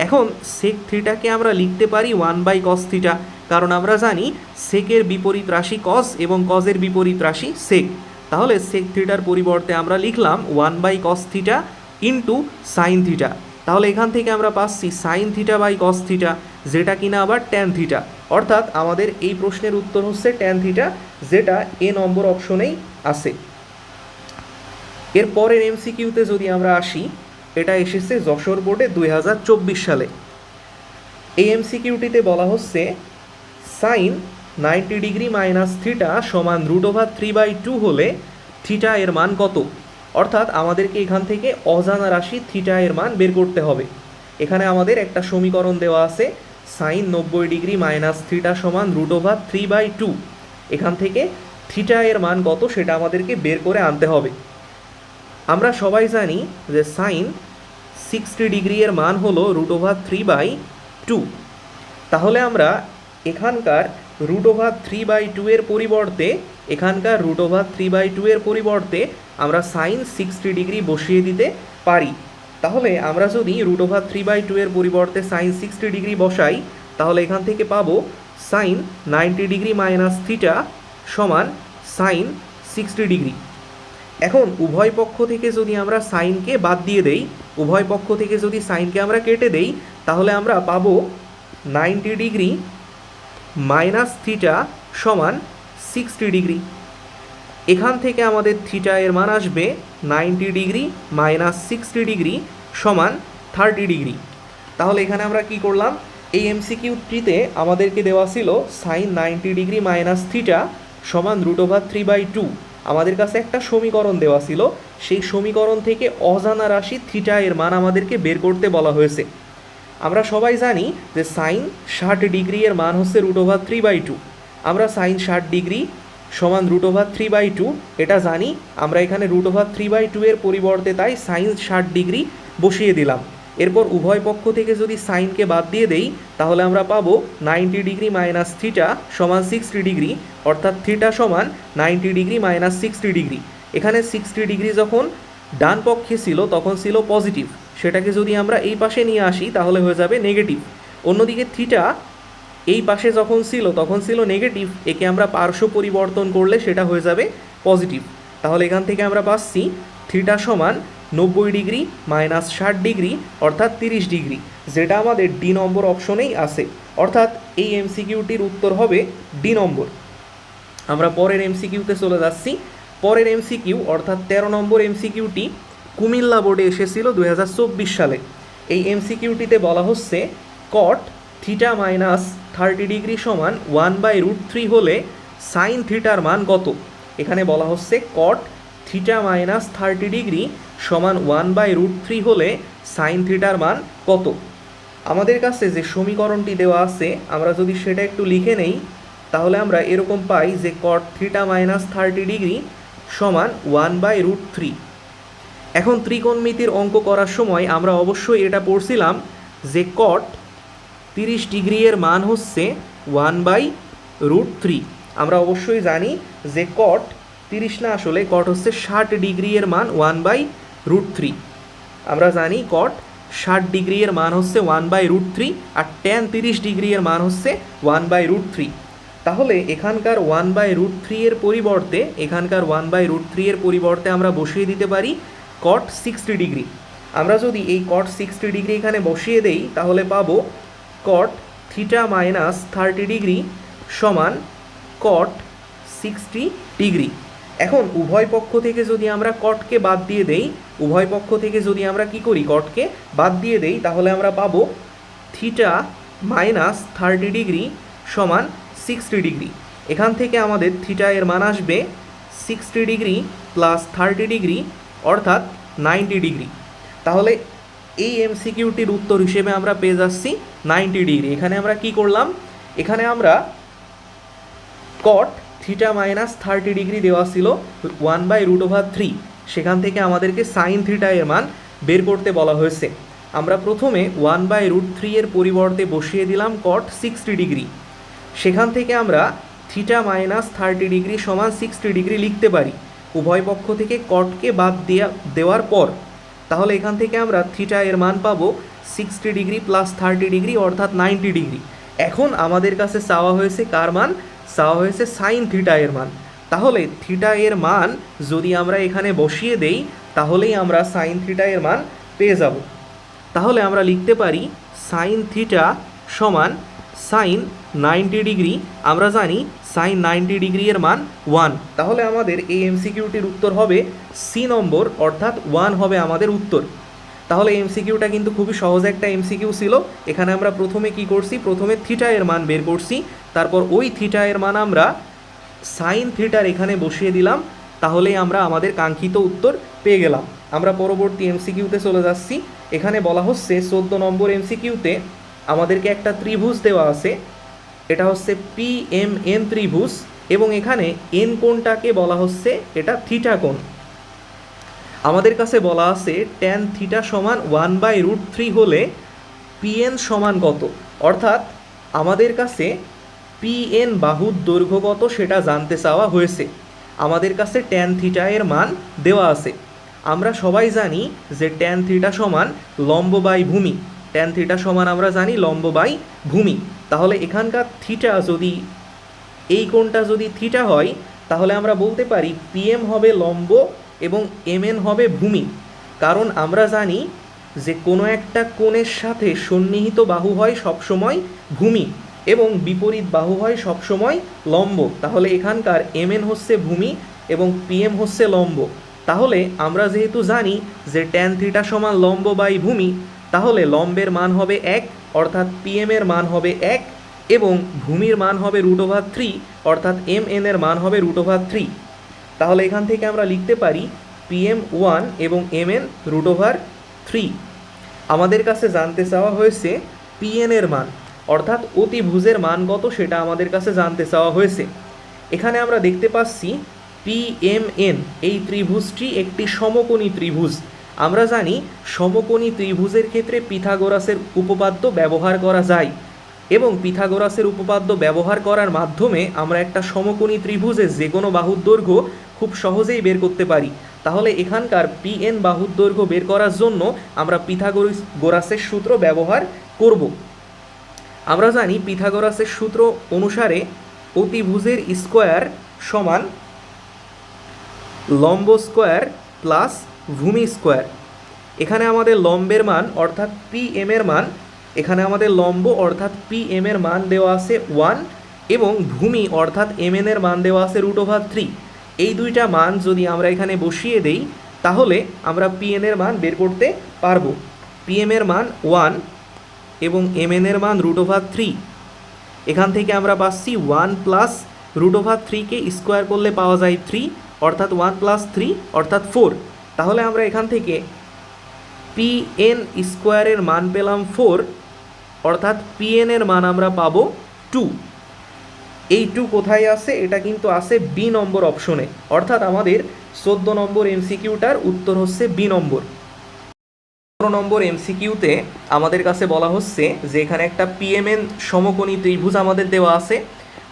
এখন সেক থিটাকে আমরা লিখতে পারি 1/cos থিটা, কারণ আমরা জানি সেকের বিপরীত রাশি কজ এবং কজের বিপরীত রাশি সেক। তাহলে সেক থিটার পরিবর্তে আমরা লিখলাম 1/cos theta into sine theta. তাহলে এখান থেকে আমরা পাচ্ছি sine theta by cos theta, যেটা কিনা আবার ট্যান থিটা। অর্থাৎ আমাদের এই প্রশ্নের উত্তর হচ্ছে ট্যান থিটা, যেটা এ নম্বর অপশনেই আছে। এর পরের এমসিকিউতে যদি আমরা আসি, এটা এসেছে যশোর বোর্ডে 2024 সালে। এই এমসিকিউটিতে বলা হচ্ছে সাইন 90 ডিগ্রি মাইনাস থিটা সমান রুট ওভার 3/2 হলে থিটা এর মান কত? অর্থাৎ আমাদেরকে এখান থেকে অজানা রাশি থিটা এর মান বের করতে হবে। এখানে আমাদের একটা সমীকরণ দেওয়া আছে, সাইন 90 ডিগ্রি মাইনাস থিটা সমান রুট ওভার 3/2। এখান থেকে থিটা এর মান কত সেটা আমাদেরকে বের করে আনতে হবে। আমরা সবাই জানি যে সাইন 60 ডিগ্রি এর মান হলো রুট ওভার 3/2। তাহলে আমরা এখানকার রুট ওভার 3/2 এর পরিবর্তে আমরা সাইন 60 ডিগ্রি বসিয়ে দিতে পারি। তাহলে আমরা যদি রুট ওভার 3/2 এর পরিবর্তে সাইন 60 ডিগ্রি বসাই, তাহলে এখান থেকে পাবো সাইন 90 ডিগ্রি মাইনাস থিটা সমান সাইন 60 ডিগ্রি। এখন উভয় পক্ষ থেকে যদি আমরা সাইনকে বাদ দিয়ে দেই, উভয় পক্ষ থেকে যদি সাইনকে আমরা কেটে দেই, তাহলে আমরা পাবো 90 ডিগ্রি মাইনাস থিটা সমান 60 ডিগ্রি। এখান থেকে আমাদের থিটা এর মান আসবে 90 ডিগ্রি মাইনাস 60 ডিগ্রি সমান 30 ডিগ্রি। তাহলে এখানে আমরা কি করলাম, এই এমসিকিউটিতে আমাদেরকে দেওয়া ছিল সাইন 90 ডিগ্রি মাইনাস থিটা সমান রুট ওভার 3/2। আমাদের কাছে একটা সমীকরণ দেওয়া ছিল, সেই সমীকরণ থেকে অজানা রাশি থিটা এর মান আমাদেরকে বের করতে বলা হয়েছে। আমরা সবাই জানি যে সাইন 60 ডিগ্রি এর মান হচ্ছে রুট ওভার 3/2। আমরা সাইন 60 ডিগ্রি সমান রুট ওভার 3/2 এটা জানি। আমরা এখানে রুট ওভার 3/2 এর পরিবর্তে তাই সাইন 60 ডিগ্রি বসিয়ে দিলাম। এরপর উভয় পক্ষ থেকে যদি সাইনকে বাদ দিয়ে দেই, তাহলে আমরা পাবো 90 ডিগ্রি মাইনাস থিটা সমান 60 ডিগ্রি, অর্থাৎ থিটা সমান 90 ডিগ্রি মাইনাস 60 ডিগ্রি। এখানে 60 ডিগ্রি যখন ডান পক্ষে ছিল তখন ছিল পজিটিভ, সেটাকে যদি আমরা এই পাশে নিয়ে আসি তাহলে হয়ে যাবে নেগেটিভ। অন্যদিকে থিটা এই পাশে যখন ছিল তখন ছিল নেগেটিভ, একে আমরা পার্শ্ব পরিবর্তন করলে সেটা হয়ে যাবে পজিটিভ। তাহলে এখান থেকে আমরা পাচ্ছি থিটা সমান 90 ডিগ্রি মাইনাস 60 ডিগ্রি অর্থাৎ 30 ডিগ্রি, যেটা আমাদের ডি নম্বর অপশনেই আছে। অর্থাৎ এই এমসিকিউটির উত্তর হবে ডি নম্বর। আমরা পরের এমসিকিউতে চলে যাচ্ছি। পরের এমসিকিউ অর্থাৎ 13 নম্বর এমসিকিউটি কুমিল্লা বোর্ডে এসেছিল 2024 সালে। এই এমসিকিউটিতে বলা হচ্ছে কট থিটা মাইনাস 30 ডিগ্রি সমান 1/√3 হলে সাইন থিটার মান কত? এখানে বলা হচ্ছে কট থিটা মাইনাস 30 ডিগ্রি সমান 1/√3 হলে সাইন থিটার মান কত? আমাদের কাছে যে সমীকরণটি দেওয়া আছে আমরা যদি সেটা একটু লিখে নেই, তাহলে আমরা এরকম পাই যে কট থিটা মাইনাস 30 ডিগ্রি সমান 1/√3। এখন ত্রিকোণমিতির অঙ্ক করার সময় আমরা অবশ্যই এটা পড়ছিলাম যে কট 30 ডিগ্রি এর মান হচ্ছে 1/√3। আমরা অবশ্যই জানি যে কট 30 না, আসলে কট হচ্ছে 60 ডিগ্রি এর মান 1/√3। আমরা জানি কট 60 ডিগ্রি এর মান হচ্ছে 1/√3 আর ট্যান 30 ডিগ্রি এর মান হচ্ছে 1/√3। তাহলে এখানকার 1/√3 এর পরিবর্তে আমরা বসিয়ে দিতে পারি কট 60 ডিগ্রি। আমরা যদি এই কট 60 ডিগ্রি এখানে বসিয়ে দেই তাহলে পাবো কট থিটা মাইনাস 30 ডিগ্রি সমান কট 60 ডিগ্রি। এখন উভয় পক্ষ থেকে যদি আমরা কটকে বাদ দিয়ে দেই, কটকে বাদ দিয়ে দেই, তাহলে আমরা পাবো থিটা মাইনাস 30 ডিগ্রি সমান 60 ডিগ্রি। এখান থেকে আমাদের থিটা এর মান আসবে 60 ডিগ্রি প্লাস 30 ডিগ্রি অর্থাৎ 90 ডিগ্রি। তাহলে এই এমসিকিউটির উত্তর হিসেবে আমরা পেয়ে যাচ্ছি 90 ডিগ্রি। এখানে আমরা কি করলাম, এখানে আমরা কট থিটা মাইনাস 30 ডিগ্রি দেওয়া ছিল 1/√3, সেখান থেকে আমাদেরকে সাইন থিটা এর মান বের করতে বলা হয়েছে। আমরা প্রথমে 1/√3 এর পরিবর্তে বসিয়ে দিলাম কট 60 ডিগ্রি। সেখান থেকে আমরা থিটা মাইনাস 30 ডিগ্রি সমান 60 ডিগ্রি লিখতে পারি উভয় পক্ষ থেকে কটকে বাদ দেওয়ার পর। তাহলে এখান থেকে আমরা থিটা এর মান পাবো 60 ডিগ্রি প্লাস 30 ডিগ্রি অর্থাৎ 90 ডিগ্রি। এখন আমাদের কাছে চাওয়া হয়েছে কার মান? চাওয়া হয়েছে সাইন থিটা এর মান। তাহলে থিটা এর মান যদি আমরা এখানে বসিয়ে দেই তাহলেই আমরা সাইন থিটা এর মান পেয়ে যাব। তাহলে আমরা লিখতে পারি সাইন থিটা সমান সাইন 90 ডিগ্রি। আমরা জানি সাইন 90 ডিগ্রি এর মান 1। তাহলে আমাদের এই এমসিকিউটির উত্তর হবে সি নম্বর, অর্থাৎ 1 হবে আমাদের উত্তর। তাহলে এমসিকিউটা কিন্তু খুবই সহজ একটা এমসিকিউ ছিল। এখানে আমরা প্রথমে কি করছি? প্রথমে থিটা এর মান বের করছি, তারপর ওই থিটা এর মান আমরা সাইন থিটার এখানে বসিয়ে দিলাম, তাহলেই আমরা আমাদের কাঙ্ক্ষিত উত্তর পেয়ে গেলাম। আমরা পরবর্তী এমসিকিউতে চলে যাচ্ছি। এখানে বলা হচ্ছে 14 নম্বর এমসিকিউতে আমাদেরকে একটা ত্রিভুজ দেওয়া আছে, এটা হচ্ছে PMN ত্রিভুজ, এবং এখানে এন কোণটাকে বলা হচ্ছে এটা থিটা কোণ। আমাদের কাছে বলা আছে ট্যান থিটা সমান 1/√3 হলে PN সমান কত, অর্থাৎ আমাদের কাছে PN বাহুর দৈর্ঘ্য কত সেটা জানতে চাওয়া হয়েছে। আমাদের কাছে ট্যান থিটা এর মান দেওয়া আছে। আমরা সবাই জানি যে ট্যান থিটা সমান লম্ব বাই ভূমি। ট্যান থিটা সমান আমরা জানি লম্ব বাই ভূমি। তাহলে এখানকার থিটা যদি, এই কোণটা যদি থিটা হয়, তাহলে আমরা বলতে পারি PM হবে লম্ব এবং MN হবে ভূমি। কারণ আমরা জানি যে কোনো একটা কোণের সাথে সন্নিহিত বাহু হয় সবসময় ভূমি এবং বিপরীত বাহু হয় সবসময় লম্ব। তাহলে এখানকার MN হচ্ছে ভূমি এবং PM হচ্ছে লম্ব। তাহলে আমরা যেহেতু জানি যে ট্যান থিটা সমান লম্ব বাই ভূমি, তাহলে লম্বের মান হবে 1, অর্থাৎ PM এর মান হবে 1, এবং ভূমির মান হবে √3, অর্থাৎ MN এর মান হবে √3। তাহলে এখান থেকে আমরা লিখতে পারি PM 1 এবং MN √3। আমাদের কাছে জানতে চাওয়া হয়েছে PN এর মান, অর্থাৎ অতিভুজের মান কত সেটা আমাদের কাছে জানতে চাওয়া হয়েছে। এখানে আমরা দেখতে পাচ্ছি PMN এই ত্রিভুজটি একটি সমকোণী ত্রিভুজ। আমরা জানি সমকোণী ত্রিভুজের ক্ষেত্রে পিথাগোরাসের উপপাদ্য ব্যবহার করা যায়, এবং পিথাগোরাসের উপপাদ্য ব্যবহার করার মাধ্যমে আমরা একটা সমকোণী ত্রিভুজের যে কোনো বাহুর দৈর্ঘ্য খুব সহজেই বের করতে পারি। তাহলে এখানকার PN বাহুর দৈর্ঘ্য বের করার জন্য আমরা পিথাগোরাসের সূত্র ব্যবহার করব। আমরা জানি পিথাগোরাসের সূত্র অনুসারে অতিভুজের স্কোয়ার সমান লম্ব স্কোয়ার প্লাস ভূমি স্কোয়ার। এখানে আমাদের লম্বের মান অর্থাৎ PM এর মান, এখানে আমাদের লম্ব অর্থাৎ PM এর মান দেওয়া আছে 1, এবং ভূমি অর্থাৎ MN এর মান দেওয়া আছে √3। এই দুইটা মান যদি আমরা এখানে বসিয়ে দেই তাহলে আমরা PN এর মান বের করতে পারবো। PM এর মান 1 এবং MN এর মান √3। এখান থেকে আমরা পাচ্ছি 1 প্লাস √3কে স্কোয়ার করলে পাওয়া যায় 3, অর্থাৎ 1 প্লাস 3 অর্থাৎ 4। তাহলে আমরা এখান থেকে PN স্কোয়ারের মান পেলাম 4, অর্থাৎ PN এর মান আমরা পাবো 2। এই 2 কোথায় আছে? এটা কিন্তু আছে B নম্বর অপশনে, অর্থাৎ আমাদের 14 নম্বর এমসিকিউটার উত্তর হচ্ছে B নম্বর। 15 নম্বর এমসিকিউতে আমাদের কাছে বলা হচ্ছে যে এখানে একটা PMN সমকোণী ত্রিভুজ আমাদের দেওয়া আছে,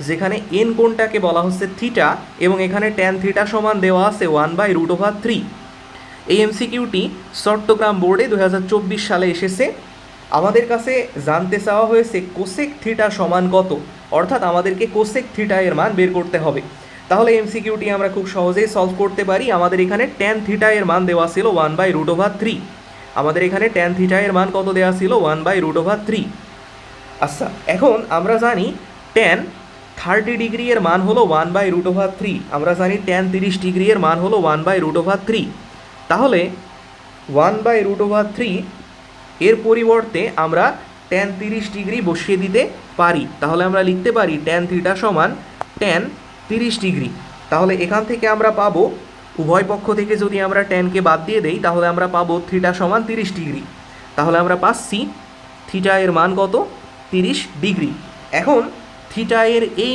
যেখানে এন কোণটাকে বলা হচ্ছে থিটা, এবং এখানে ট্যান থিটা সমান দেওয়া আছে 1/√3। এই এমসিকিউটি চট্টগ্রাম বোর্ডে 2024 সালে এসেছে। আমাদের কাছে জানতে চাওয়া হয়েছে কোসেক থিটা সমান কত, অর্থাৎ আমাদেরকে কোসেক থিটা এর মান বের করতে হবে। তাহলে এমসিকিউটি আমরা খুব সহজেই সলভ করতে পারি। আমাদের এখানে ট্যান থিটা এর মান দেওয়া ছিল 1/√3। আমাদের এখানে ট্যান থিটা এর মান কত দেওয়া ছিল? 1/√3। আচ্ছা, এখন আমরা জানি ট্যান 30 ডিগ্রি এর মান হলো 1/√3। আমরা জানি ট্যান 30 ডিগ্রি এর মান হলো 1/√3। তাহলে 1/√3 এর পরিবর্তে আমরা ট্যান 30 ডিগ্রি বসিয়ে দিতে পারি। তাহলে আমরা লিখতে পারি ট্যান থিটা সমান ট্যান 30 ডিগ্রি। তাহলে এখান থেকে আমরা পাবো, উভয় পক্ষ থেকে যদি আমরা ট্যানকে বাদ দিয়ে দেই তাহলে আমরা পাবো থিটা সমান 30 ডিগ্রি। তাহলে আমরা পাচ্ছি থিটা এর মান কত? 30 ডিগ্রি। এখন থিটা এর এই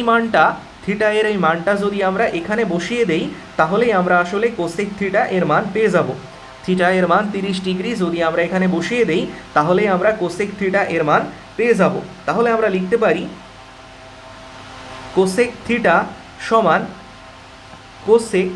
মানটা যদি আমরা এখানে বসিয়ে দেই তাহলেই আমরা আসলে কোসেক থিটা এর মান পেয়ে যাব। থিটা এর মান 30 ডিগ্রি যদি আমরা এখানে বসিয়ে দেই তাহলেই আমরা কোসেক থিটা এর মান পেয়ে যাব। তাহলে আমরা লিখতে পারি কোসেক থিটা সমান কোসেক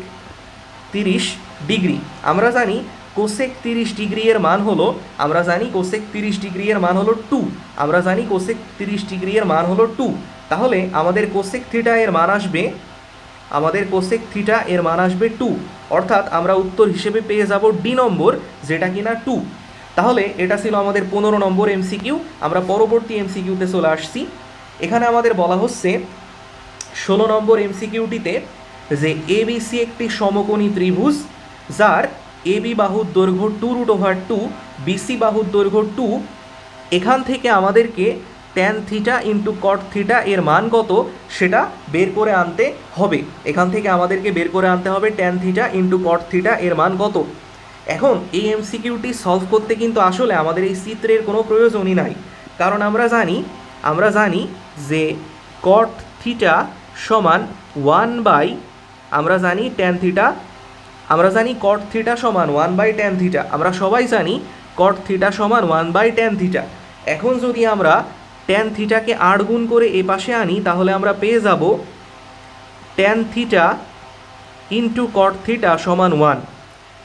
30 ডিগ্রি। আমরা জানি কোসেক 30 ডিগ্রি এর মান হলো, আমরা জানি কোসেক 30 ডিগ্রি এর মান হলো 2, আমরা জানি কোসেক 30 ডিগ্রি এর মান হলো 2। তাহলে আমাদের কোসেক থিটা এর মান আসবে, আমাদের কোসেক থিটা এর মান আসবে 2, অর্থাৎ আমরা উত্তর হিসেবে পেয়ে যাব ডি নম্বর, যেটা কিনা 2। তাহলে এটা ছিল আমাদের 15 নম্বর এমসিকিউ। আমরা পরবর্তী এমসিকিউতে চলে আসছি। এখানে আমাদের বলা হচ্ছে 16 নম্বর এমসিকিউটিতে যে এবিসি একটি সমকোণী ত্রিভুজ, যার এবি বাহুর দৈর্ঘ্য 2√2, বিসি বাহুর দৈর্ঘ্য 2। এখান থেকে আমাদেরকে tan theta into cot theta এর মান কত সেটা বের করে আনতে হবে। এখান থেকে আমাদেরকে বের করে আনতে হবে tan theta into cot theta এর মান কত। এখন এই এমসিকিউটি সলভ করতে কিন্তু আসলে আমাদের এই চিত্রের কোনো প্রয়োজনই নাই, কারণ আমরা জানি যে কট থিটা সমান 1/, আমরা জানি ট্যান থিটা, আমরা জানি কট থিটা সমান 1/ট্যান থিটা, আমরা সবাই জানি কট থিটা সমান 1/ট্যান থিটা। এখন যদি আমরা ট্যান থিটাকে 8 গুণ করে এ পাশে আনি, তাহলে আমরা পেয়ে যাব tan theta into cot theta সমান 1।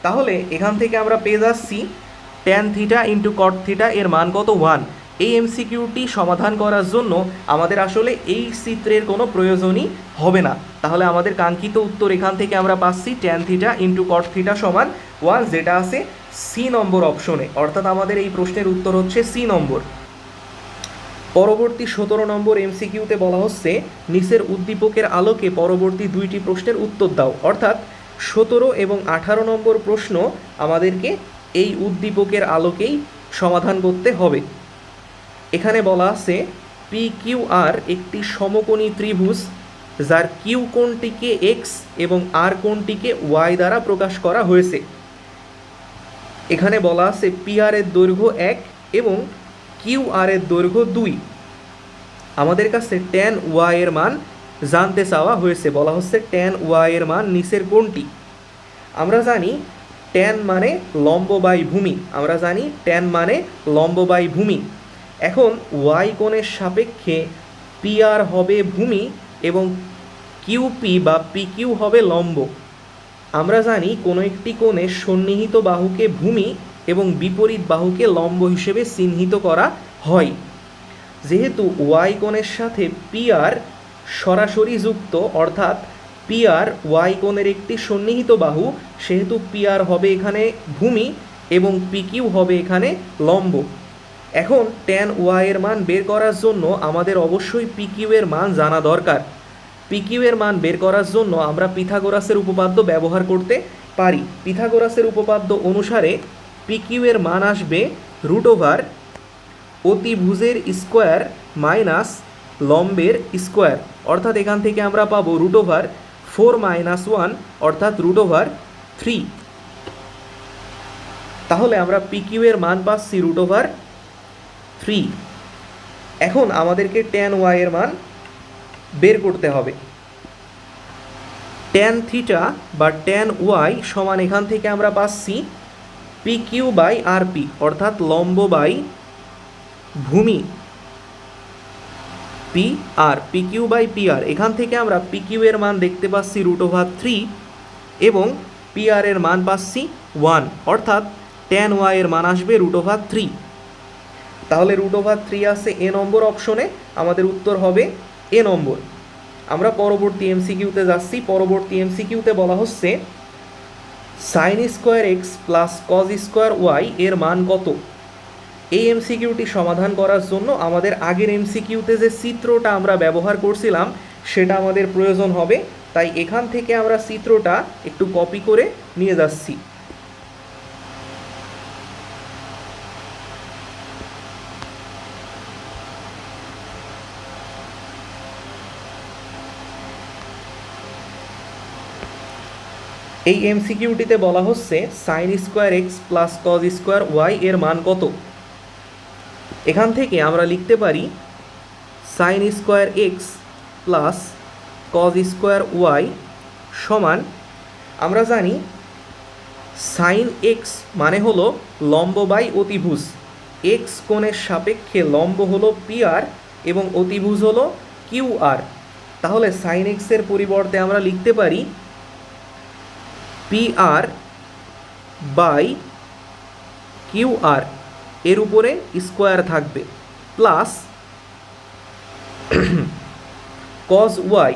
তাহলে এখান থেকে আমরা পেয়ে যাচ্ছি tan theta into cot theta এর মান কত, 1। এই এমসিকিউটি সমাধান করার জন্য আমাদের আসলে এই চিত্রের কোনো প্রয়োজনই হবে না। তাহলে আমাদের কাঙ্ক্ষিত উত্তর এখান থেকে আমরা পাচ্ছি tan theta into cot theta সমান 1, যেটা আছে সি নম্বর অপশনে, অর্থাৎ আমাদের এই প্রশ্নের উত্তর হচ্ছে সি নম্বর। পরবর্তী 17 নম্বর এমসিকিউতে বলা হচ্ছে নিচের উদ্দীপকের আলোকে পরবর্তী 2টি প্রশ্নের উত্তর দাও। অর্থাৎ 17 এবং 18 নম্বর প্রশ্ন আমাদেরকে এই উদ্দীপকের আলোকেই সমাধান করতে হবে। এখানে বলা আছে পি কিউ আর একটি সমকোণী ত্রিভুজ, যার কিউ কোণটিকে এক্স এবং আর কোণটিকে ওয়াই দ্বারা প্রকাশ করা হয়েছে। এখানে বলা আছে পি আর এর দৈর্ঘ্য 1 এবং কিউ আর এর দৈর্ঘ্য 2। আমাদের কাছে ট্যান ওয়াই এর মান জানতে চাওয়া হয়েছে। বলা হচ্ছে ট্যান ওয়াই এর মান নিচের কোণটি। আমরা জানি ট্যান মানে লম্ব বাই ভূমি, আমরা জানি ট্যান মানে লম্ব বাই ভূমি। এখন ওয়াই কোণের সাপেক্ষে পি আর হবে ভূমি এবং কিউপি বা পি কিউ হবে লম্ব। আমরা জানি কোনো একটি কোণের সন্নিহিত বাহুকে ভূমি এবং বিপরীত বাহুকে লম্ব হিসেবে চিহ্নিত করা হয়। যেহেতু ওয়াই কোণের সাথে পি আর সরাসরি যুক্ত, অর্থাৎ পি আর ওয়াই কোণের একটি সন্নিহিত বাহু, সেহেতু পি আর হবে এখানে ভূমি এবং পি কিউ হবে এখানে লম্ব। এখন ট্যান ওয়াই এর মান বের করার জন্য আমাদের অবশ্যই পি কিউ এর মান জানা দরকার। পি কিউ এর মান বের করার জন্য আমরা পিথাগোরাসের উপপাদ্য ব্যবহার করতে পারি। পিথাগোরাসের উপপাদ্য অনুসারে পি কিউ এর মান আসবে √, অতিভুজের স্কোয়ার মাইনাস লম্বের স্কোয়ার, অর্থাৎ এখান থেকে আমরা পাবো √4 - 1 অর্থাৎ √3। তাহলে আমরা পি কিউ এর মান পাচ্ছি √3। এখন আমাদেরকে ট্যান ওয়াই এর মান বের করতে হবে। ট্যান থিটা বা ট্যান ওয়াই সমান এখান থেকে আমরা পাচ্ছি P Q by R P, অর্থাৎ লম্ব বাই ভূমি P R, P Q by P R. এখান থেকে আমরা পি কিউ এর মান দেখতে পাচ্ছি √3 এবং পি আর এর মান পাচ্ছি 1, অর্থাৎ ট্যান ওয়াই এর মান আসবে √3। তাহলে √3 আছে এ নম্বর অপশনে, আমাদের উত্তর হবে এ নম্বর। আমরা পরবর্তী এমসিকিউতে যাচ্ছি। পরবর্তী এমসিকিউতে বলা হচ্ছে sin square X plus cos square Y এর মান কত। এই এমসিকিউটি সমাধান করার জন্য আমাদের আগের এমসিকিউতে যে চিত্রটা আমরা ব্যবহার করছিলাম সেটা আমাদের প্রয়োজন হবে, তাই এখান থেকে আমরা চিত্রটা একটু কপি করে নিয়ে যাচ্ছি। এই এমসিকিউটিতে বলা হচ্ছে sin square X plus cos square Y এর মান কত। এখান থেকে আমরা লিখতে পারি sin square X plus cos square Y সমান, আমরা জানি sin এক্স মানে হলো লম্ব বাই অতিভুজ। এক্স কোণের সাপেক্ষে লম্ব হলো পি আর এবং অতিভুজ হলো কিউ আর। তাহলে সাইন এক্সের পরিবর্তে আমরা লিখতে পারি P R by Q R, এর উপরে স্কোয়ার থাকবে, প্লাস কজ ওয়াই,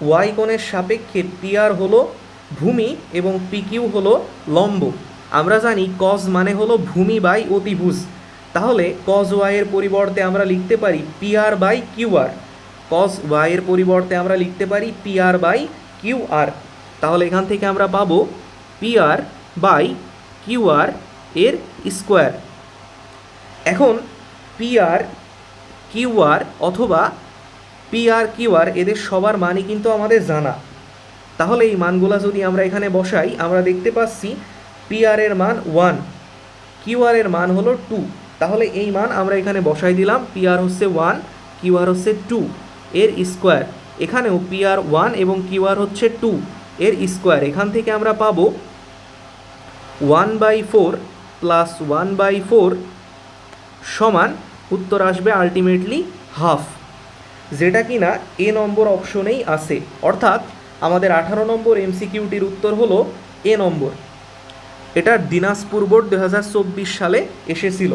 ওয়াই কোণের সাপেক্ষে পি আর হলো ভূমি এবং পি কিউ হলো লম্ব। আমরা জানি কজ মানে হলো ভূমি বাই অতিভুজ, তাহলে কজ ওয়াইয়ের পরিবর্তে আমরা লিখতে পারি P R by Q R, cos ওয়াইয়ের পরিবর্তে আমরা লিখতে পারি P R by Q R. তাহলে এখান থেকে আমরা পাবো P R by Q R এর স্কোয়ার। এখন পি আর কিউ আর অথবা পি আর কিউ আর এদের সবার মানই কিন্তু আমাদের জানা। তাহলে এই মানগুলো যদি আমরা এখানে বসাই, আমরা দেখতে পাচ্ছি পি আর এর মান 1, কিউ আর এর মান হলো 2। তাহলে এই মান আমরা এখানে বসাই দিলাম, পি আর হচ্ছে 1, কিউ আর হচ্ছে 2 এর স্কোয়ার। এখানেও পি আর 1 এবং কিউ আর হচ্ছে 2 এর স্কোয়ার। এখান থেকে আমরা পাবো 1/4 প্লাস 1/4 সমান উত্তর আসবে আলটিমেটলি হাফ, যেটা কিনা এ নম্বর অপশনেই আছে। অর্থাৎ আমাদের 18 নম্বর এমসিকিউটির উত্তর হলো এ নম্বর। এটা দিনাজপুর বোর্ড 2024 সালে এসেছিল।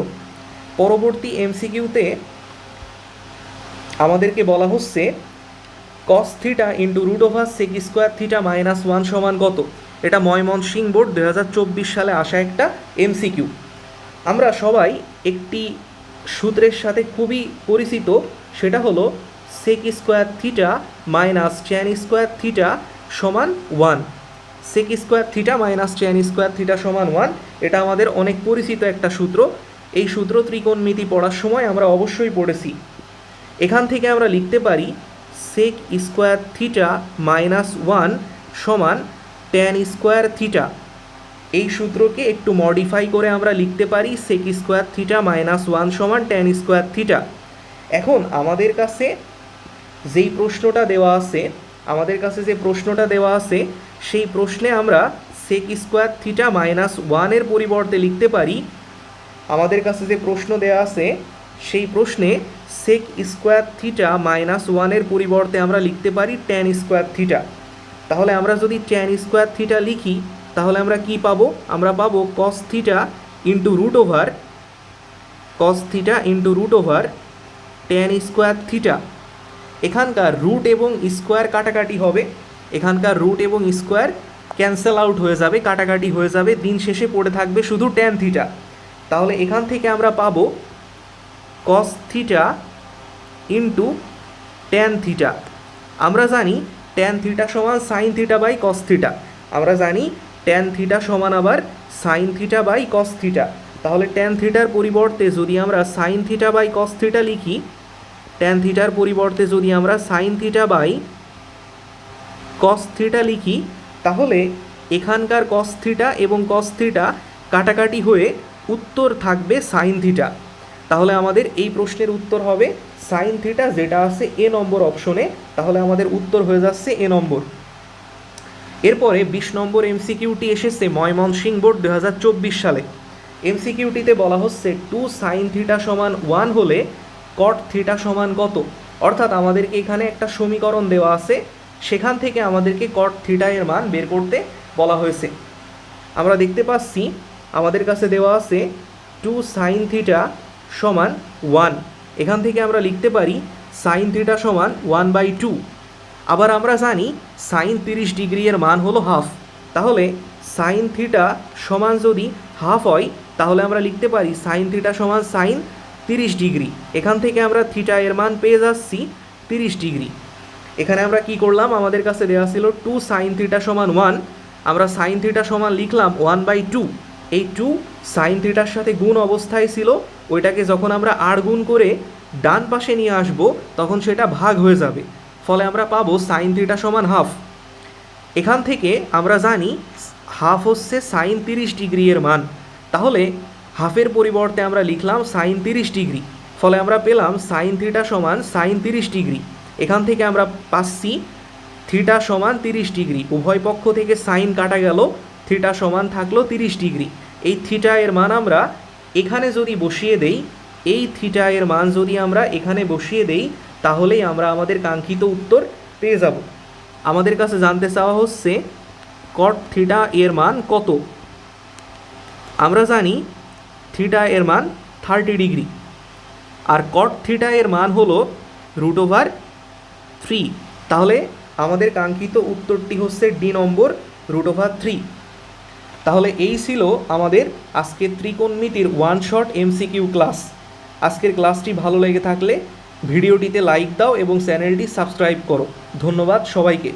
পরবর্তী এমসিকিউতে আমাদেরকে বলা হচ্ছে cos theta into root over sec square theta minus 1 সমান কত। এটা ময়মনসিংহ বোর্ড 2024 সালে আসা একটা এমসিকিউ। আমরা সবাই একটি সূত্রের সাথে খুবই পরিচিত, সেটা হলো sec square theta minus tan square theta সমান 1। Sec square theta minus tan square theta সমান 1, এটা আমাদের অনেক পরিচিত একটা সূত্র। এই সূত্র ত্রিকোণমিতি পড়ার সময় আমরা অবশ্যই পড়েছি। এখান থেকে আমরা লিখতে পারি সেক স্কোয়ার থিটা মাইনাস 1 সমান ট্যান স্কোয়ার থিটা। এই সূত্রকে একটু মডিফাই করে আমরা লিখতে পারি সেক স্কোয়ার থিটা মাইনাস 1 সমান ট্যান স্কোয়ার থিটা। এখন আমাদের কাছে যেই প্রশ্নটা দেওয়া আছে, সেই প্রশ্নে আমরা সেক স্কোয়ার থিটা মাইনাস 1 এর পরিবর্তে লিখতে পারি, আমাদের কাছে যে প্রশ্ন দেওয়া আছে সেই প্রশ্নে সেক স্কোয়ার থিটা মাইনাস 1 এর পরিবর্তে আমরা লিখতে পারি ট্যান স্কোয়ার থিটা। তাহলে আমরা যদি ট্যান স্কোয়ার থিটা লিখি তাহলে আমরা কি পাবো? আমরা পাবো cos theta into root over tan square theta. এখানকার রুট এবং স্কোয়ার কাটাকাটি হবে, এখানকার রুট এবং স্কোয়ার ক্যান্সেল আউট হয়ে যাবে, কাটাকাটি হয়ে যাবে, দিন শেষে পড়ে থাকবে শুধু ট্যান থিটা। তাহলে এখান থেকে আমরা পাবো cos theta into tan theta. আমরা জানি ট্যান থিটা সমান sine theta by cos theta, আমরা জানি ট্যান থিটা সমান আবার sine theta by cos theta. তাহলে ট্যান থিটার পরিবর্তে যদি আমরা sine theta by cos theta লিখি, ট্যান থিটার পরিবর্তে যদি আমরা sine theta by cos theta লিখি, তাহলে এখানকার কস থিটা এবং কস থিটা কাটাকাটি হয়ে উত্তর থাকবে সাইন থিটা। তাহলে আমাদের এই প্রশ্নের উত্তর হবে সাইন থিটা, যেটা আছে এ নম্বর অপশনে। তাহলে আমাদের উত্তর হয়ে যাচ্ছে এ নম্বর। এরপরে 20 নম্বর এমসিকিউটি এসেছে ময়মনসিংহ বোর্ড 2024 সালে। এমসিকিউটিতে বলা হচ্ছে 2 সাইন থিটা সমান 1 হলে কট থিটা সমান কত। অর্থাৎ আমাদেরকে এখানে একটা সমীকরণ দেওয়া আছে, সেখান থেকে আমাদেরকে কট থিটা এর মান বের করতে বলা হয়েছে। আমরা দেখতে পাচ্ছি আমাদের কাছে দেওয়া আছে 2 সাইন থিটা সমান 1। এখান থেকে আমরা লিখতে পারি সাইন থিটা সমান 1/2। আবার আমরা জানি সাইন 30 ডিগ্রি এর মান হলো হাফ। তাহলে সাইন থিটা সমান যদি হাফ হয় তাহলে আমরা লিখতে পারি সাইন থিটা সমান সাইন 30 ডিগ্রি। এখান থেকে আমরা থিটা এর মান পেয়ে যাচ্ছি 30 ডিগ্রি। এখানে আমরা কি করলাম, আমাদের কাছে দেওয়া ছিল 2 সাইন থিটা সমান 1, আমরা সাইন থিটা সমান লিখলাম 1/2। এই 2 সাইন থিটার সাথে গুণ অবস্থায় ছিল, ওইটাকে যখন আমরা আর গুণ করে ডান পাশে নিয়ে আসব তখন সেটা ভাগ হয়ে যাবে, ফলে আমরা পাবো সাইন থিটা সমান হাফ। এখান থেকে আমরা জানি হাফ হচ্ছে সাইন 30 ডিগ্রি এর মান, তাহলে হাফের পরিবর্তে আমরা লিখলাম সাইন 30 ডিগ্রি, ফলে আমরা পেলাম সাইন থিটা সমান সাইন 30 ডিগ্রি। এখান থেকে আমরা পাচ্ছি থিটা সমান 30 ডিগ্রি, উভয় পক্ষ থেকে সাইন কাটা গেল, থিটা সমান থাকলো 30 ডিগ্রি। এই থিটা এর মান আমরা এখানে যদি বসিয়ে দেই, এই থিটা এর মান যদি আমরা এখানে বসিয়ে দেই, তাহলেই আমরা আমাদের কাঙ্ক্ষিত উত্তর পেয়ে যাব। আমাদের কাছে জানতে চাওয়া হচ্ছে কট থিটা এর মান কত। আমরা জানি থিটা এর মান 30 ডিগ্রি, আর কট থিটা এর মান হলো √3। তাহলে আমাদের কাঙ্ক্ষিত উত্তরটি হচ্ছে ডি নম্বর, √3। তাহলে এই ছিল আমাদের আজকের ত্রিকোণমিতির ওয়ান শট এমসিকিউ ক্লাস। আজকের ক্লাসটি ভালো লেগে থাকলে ভিডিওটিতে লাইক দাও এবং চ্যানেলটি সাবস্ক্রাইব করো। ধন্যবাদ সবাইকে।